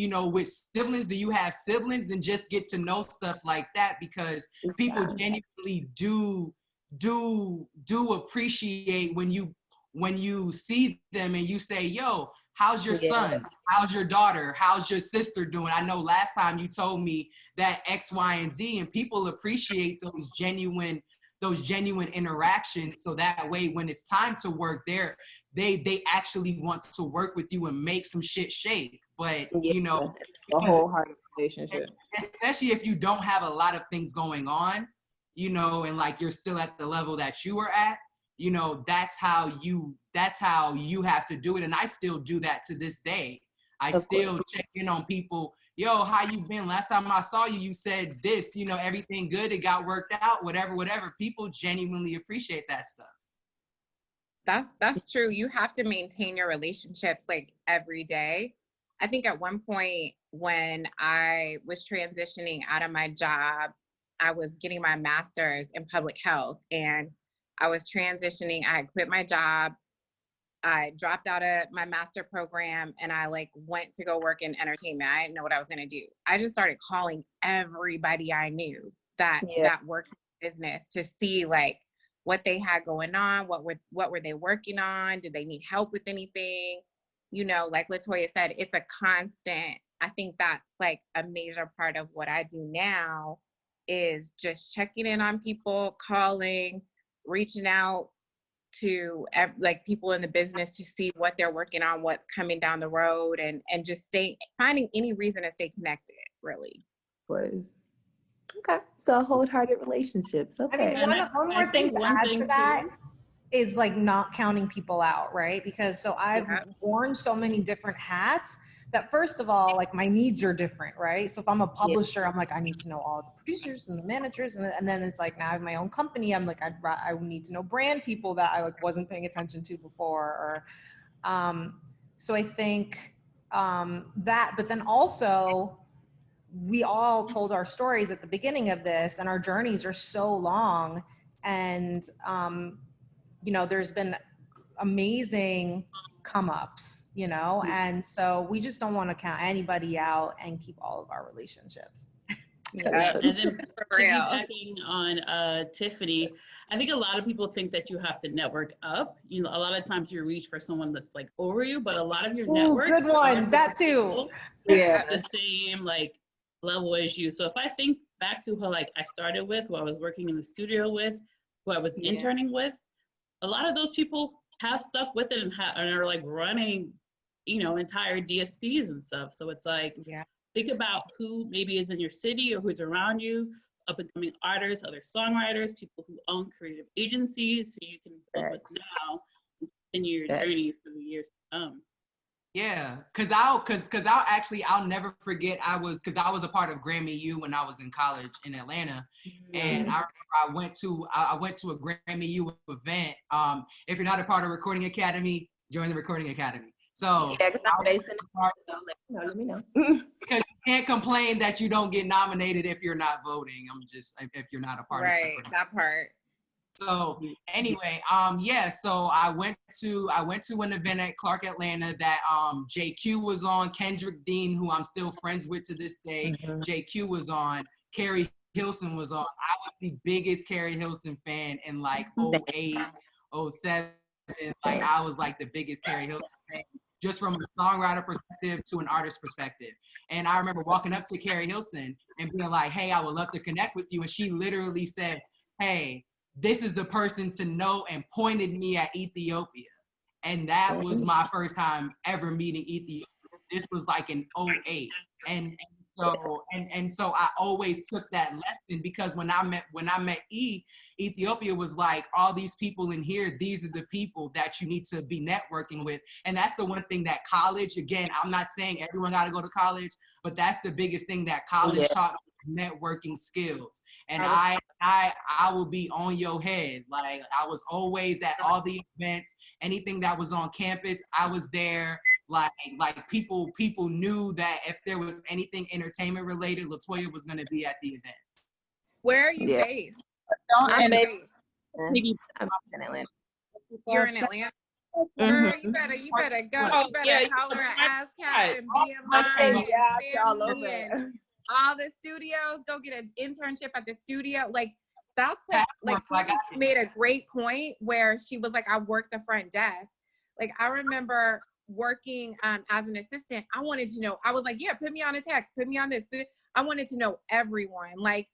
siblings? Do you have siblings? And just get to know stuff like that, because people genuinely do appreciate when you see them and you say, yo, how's your son? How's your daughter? How's your sister doing? I know last time you told me that X, Y, and Z, and people appreciate those genuine interactions. So that way, when it's time to work there, they actually want to work with you and make some shit shake. But you know, a wholehearted relationship, especially if you don't have a lot of things going on, you know, and like you're still at the level that you were at, you know, that's how you have to do it. And I still do that to this day. I still check in on people. Yo, how you been? Last time I saw you, you said this, you know, everything good, it got worked out, whatever. People genuinely appreciate that stuff. That's true. You have to maintain your relationships like every day. I think at one point when I was transitioning out of my job, I was getting my master's in public health, and I was transitioning. I had quit my job. I dropped out of my master program, and I like went to go work in entertainment. I didn't know what I was going to do. I just started calling everybody I knew that worked in business to see like what they had going on, what were they working on? Did they need help with anything? You know, like Latoya said, it's a constant. I think that's like a major part of what I do now is just checking in on people, calling, reaching out to like people in the business to see what they're working on, what's coming down the road, and just finding any reason to stay connected, really. Okay, so wholehearted relationships. Okay. I mean, one more thing to add to that is like not counting people out, right? Because so I've worn so many different hats that first of all, like my needs are different, right? So if I'm a publisher, I'm like, I need to know all the producers and the managers. And then it's like, now I have my own company. I'm like, I need to know brand people that I like wasn't paying attention to before. Or, so I think that, but then also we all told our stories at the beginning of this, and our journeys are so long. And, you know, there's been amazing come ups, you know, and so we just don't want to count anybody out and keep all of our relationships. Yeah, and then piggybacking on Tiffany, I think a lot of people think that you have to network up. You know, a lot of times you reach for someone that's like over you, but a lot of your networks, good one, that too, have the same like level as you. So if I think back to who like I started with, who I was working in the studio with, who I was interning with, a lot of those people have stuck with it and are like running, you know, entire DSPs and stuff. So it's like, think about who maybe is in your city or who's around you, up and coming artists, other songwriters, people who own creative agencies who you can build with now and continue your journey for the years to come. Yeah, I'll never forget. I was a part of Grammy U when I was in college in Atlanta, and I went to a Grammy U event. If you're not a part of Recording Academy, join the Recording Academy. So yeah, I'm based in so let me know. Because you can't complain that you don't get nominated if you're not voting. If you're not a part right, of that part. So anyway, so I went to an event at Clark Atlanta that JQ was on, Kendrick Dean, who I'm still friends with to this day. JQ was on, Carrie Hilson was on. I was the biggest Carrie Hilson fan in like 08, 07. Like I was like the biggest Carrie Hilson fan, just from a songwriter perspective to an artist perspective. And I remember walking up to Carrie Hilson and being like, hey, I would love to connect with you. And she literally said, hey, this is the person to know, and pointed me at Ethiopia. And that was my first time ever meeting Ethiopia. This was like in 08. And so I always took that lesson, because when I met Ethiopia was like, all these people in here, these are the people that you need to be networking with. And that's the one thing that college, again, I'm not saying everyone got to go to college, but that's the biggest thing that college taught me, networking skills. And I will be on your head. Like I was always at all the events, anything that was on campus, I was there. Like people knew that if there was anything entertainment related, Latoya was going to be at the event. Where are you based? I'm based. I'm in Atlanta. You're in Atlanta? Girl, you better go. You better holler at ASCAP and BMI and all the studios. Go get an internship at the studio. Like that's like Phoebe made a great point where she was like, I work the front desk. Like I remember working as an assistant. I wanted to know. I was like, yeah, put me on a text, put me on this. I wanted to know everyone. Like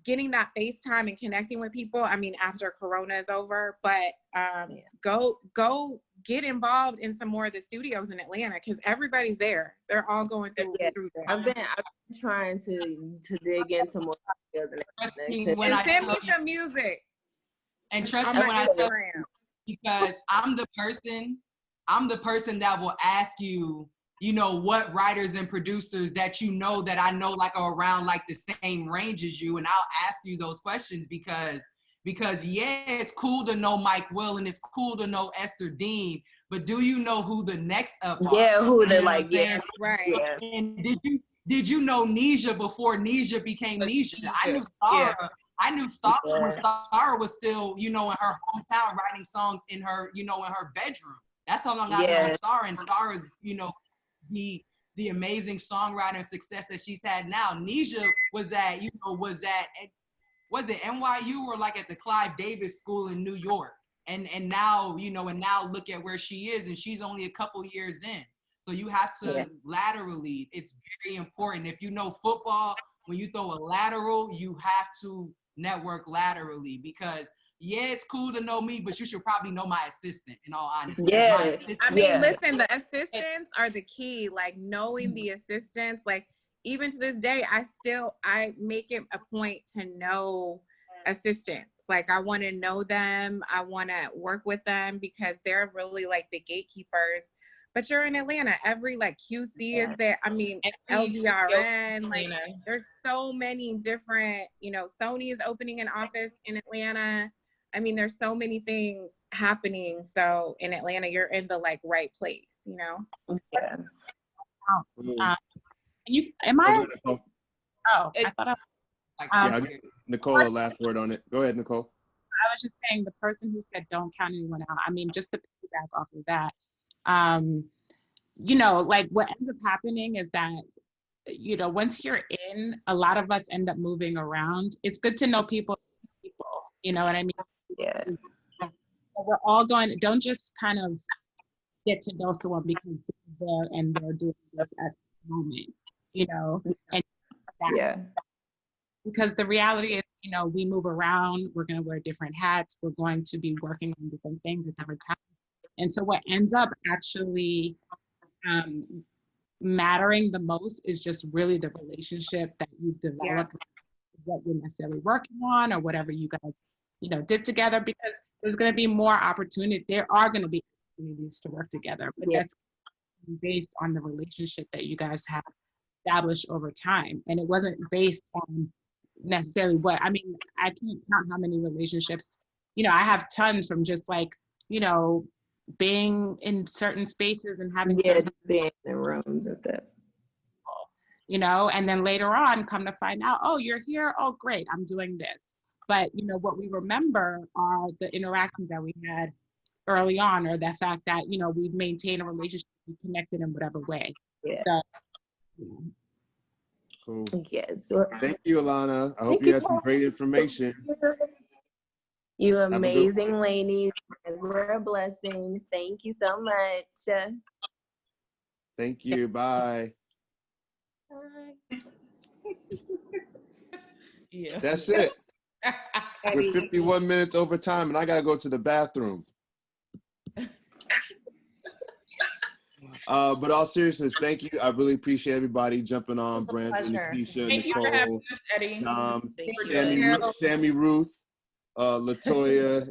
getting that FaceTime and connecting with people. I mean, after Corona is over, but go get involved in some more of the studios in Atlanta, because everybody's there. They're all going through there. I've been trying to dig into more studios and send me some music. And trust me when I tell you, because I'm the person that will ask you, you know, what writers and producers that you know that I know like are around like the same range as you, and I'll ask you those questions because yeah, it's cool to know Mike Will and it's cool to know Esther Dean, but do you know who the next up are? Yeah, who they like, yeah, right. Yeah. And did you know Nisha before Nisha became Nisha? I knew Stara. Yeah. I knew Stara when Stara was still, you know, in her hometown writing songs in her, you know, in her bedroom. That's how long I know Stara, and Stara is, you know, the amazing songwriter and success that she's had now. Nisha was at was it NYU or like at the Clive Davis School in New York? And now, you know, and now look at where she is, and she's only a couple years in. So you have to laterally, it's very important. If you know football, when you throw a lateral, you have to network laterally, because it's cool to know me, but you should probably know my assistant, in all honesty. I mean, listen, the assistants are the key, like knowing the assistants. Like even to this day, I make it a point to know assistants. Like I want to know them. I want to work with them because they're really like the gatekeepers. But you're in Atlanta, every like QC is there. I mean, LDRN, like there's so many different, you know, Sony is opening an office in Atlanta. I mean, there's so many things happening. So in Atlanta, you're in the like right place, you know? Yeah. I'll give Nicole a last word on it. Go ahead, Nicole. I was just saying, the person who said don't count anyone out, I mean, just to piggyback off of that, you know, like what ends up happening is that, you know, once you're in, a lot of us end up moving around. It's good to know people, you know what I mean? Yeah. So we're all going, don't just kind of get to know someone because they're there and they're doing this at the moment, you know? And because the reality is, you know, we move around, we're going to wear different hats, we're going to be working on different things at different times. And so what ends up actually mattering the most is just really the relationship that you've developed with what you're necessarily working on or whatever you guys, you know, did together, because there's going to be more opportunity. There are going to be opportunities to work together, but that's based on the relationship that you guys have established over time. And it wasn't based on necessarily what, I mean, I can't count how many relationships, you know, I have tons from just like, you know, being in certain spaces and having certain being in rooms and stuff. You know, and then later on come to find out, oh, you're here, oh great, I'm doing this. But you know, what we remember are the interactions that we had early on, or the fact that, you know, we've maintained a relationship, we connected in whatever way. Yeah. So, Cool. Yes. Thank you, Alana. I hope you had some great information. You amazing ladies. We're a blessing. Thank you so much. Thank you. Bye. Bye. Yeah. That's it. We're 51 minutes over time, and I gotta go to the bathroom. But all seriousness, thank you. I really appreciate everybody jumping on. Brandi, Nikisha, Thank you for having Nicole, us, Eddie. Sammye-Ruth, Latoya,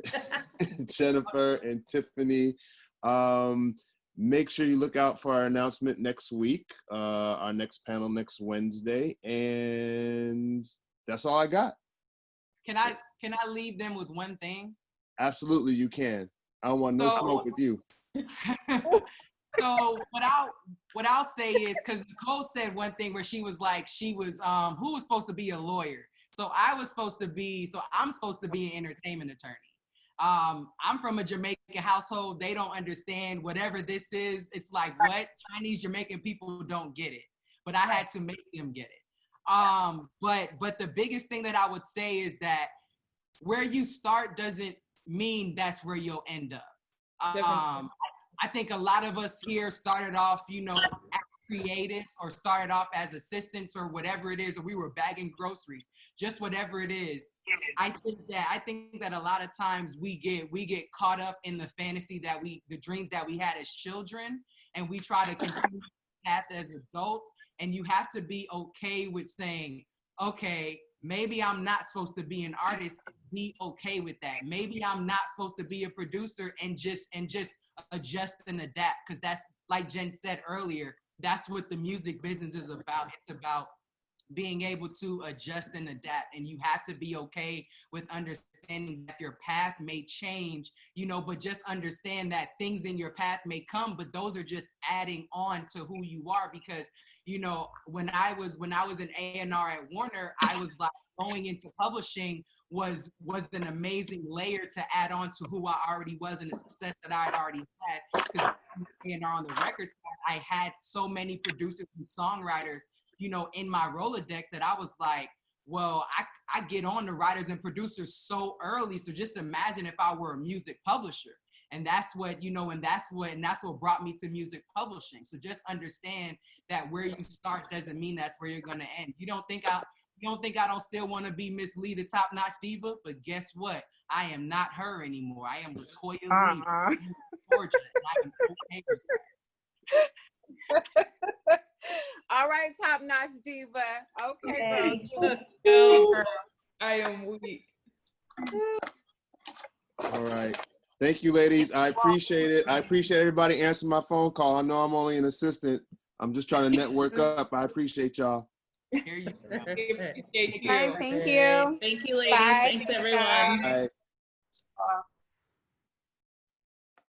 Jennifer, and Tiffany. Make sure you look out for our announcement next week, our next panel next Wednesday, and that's all I got. Can I leave them with one thing? Absolutely, you can. I don't want no smoke with you. So what I'll say is, because Nicole said one thing where she was like, who was supposed to be a lawyer? So I'm supposed to be an entertainment attorney. I'm from a Jamaican household. They don't understand whatever this is. It's like, what? Chinese Jamaican people don't get it. But I had to make them get it. But the biggest thing that I would say is that where you start doesn't mean that's where you'll end up. I think a lot of us here started off, you know, as creatives, or started off as assistants, or whatever it is, or we were bagging groceries, just whatever it is. I think that a lot of times we get caught up in the fantasy the dreams that we had as children, and we try to continue that as adults. And you have to be okay with saying, okay, maybe I'm not supposed to be an artist. Be okay with that. Maybe I'm not supposed to be a producer, and just adjust and adapt. Because that's, like Jen said earlier, that's what the music business is about. It's about being able to adjust and adapt. And you have to be okay with understanding that your path may change, you know, but just understand that things in your path may come, but those are just adding on to who you are. Because, you know, when I was an A&R at Warner, I was like, going into publishing was an amazing layer to add on to who I already was and the success that I had already had. Because A&R on the record side, I had so many producers and songwriters, you know, in my Rolodex, that I was like, well, I get on the writers and producers so early. So just imagine if I were a music publisher. And that's what, you know, and that's what brought me to music publishing. So just understand that where you start doesn't mean that's where you're going to end. You don't think I don't still want to be Miss Lee, the top-notch diva? But guess what? I am not her anymore. I am Latoya Lee from Georgia. I am okay with that. All right, top-notch diva. Okay, girl. I am weak. All right. Thank you, ladies. I appreciate it. I appreciate everybody answering my phone call. I know I'm only an assistant. I'm just trying to network up. I appreciate y'all. Here you go. Thank you. Thank you. Thank you, ladies. Bye. Thanks, everyone. Bye.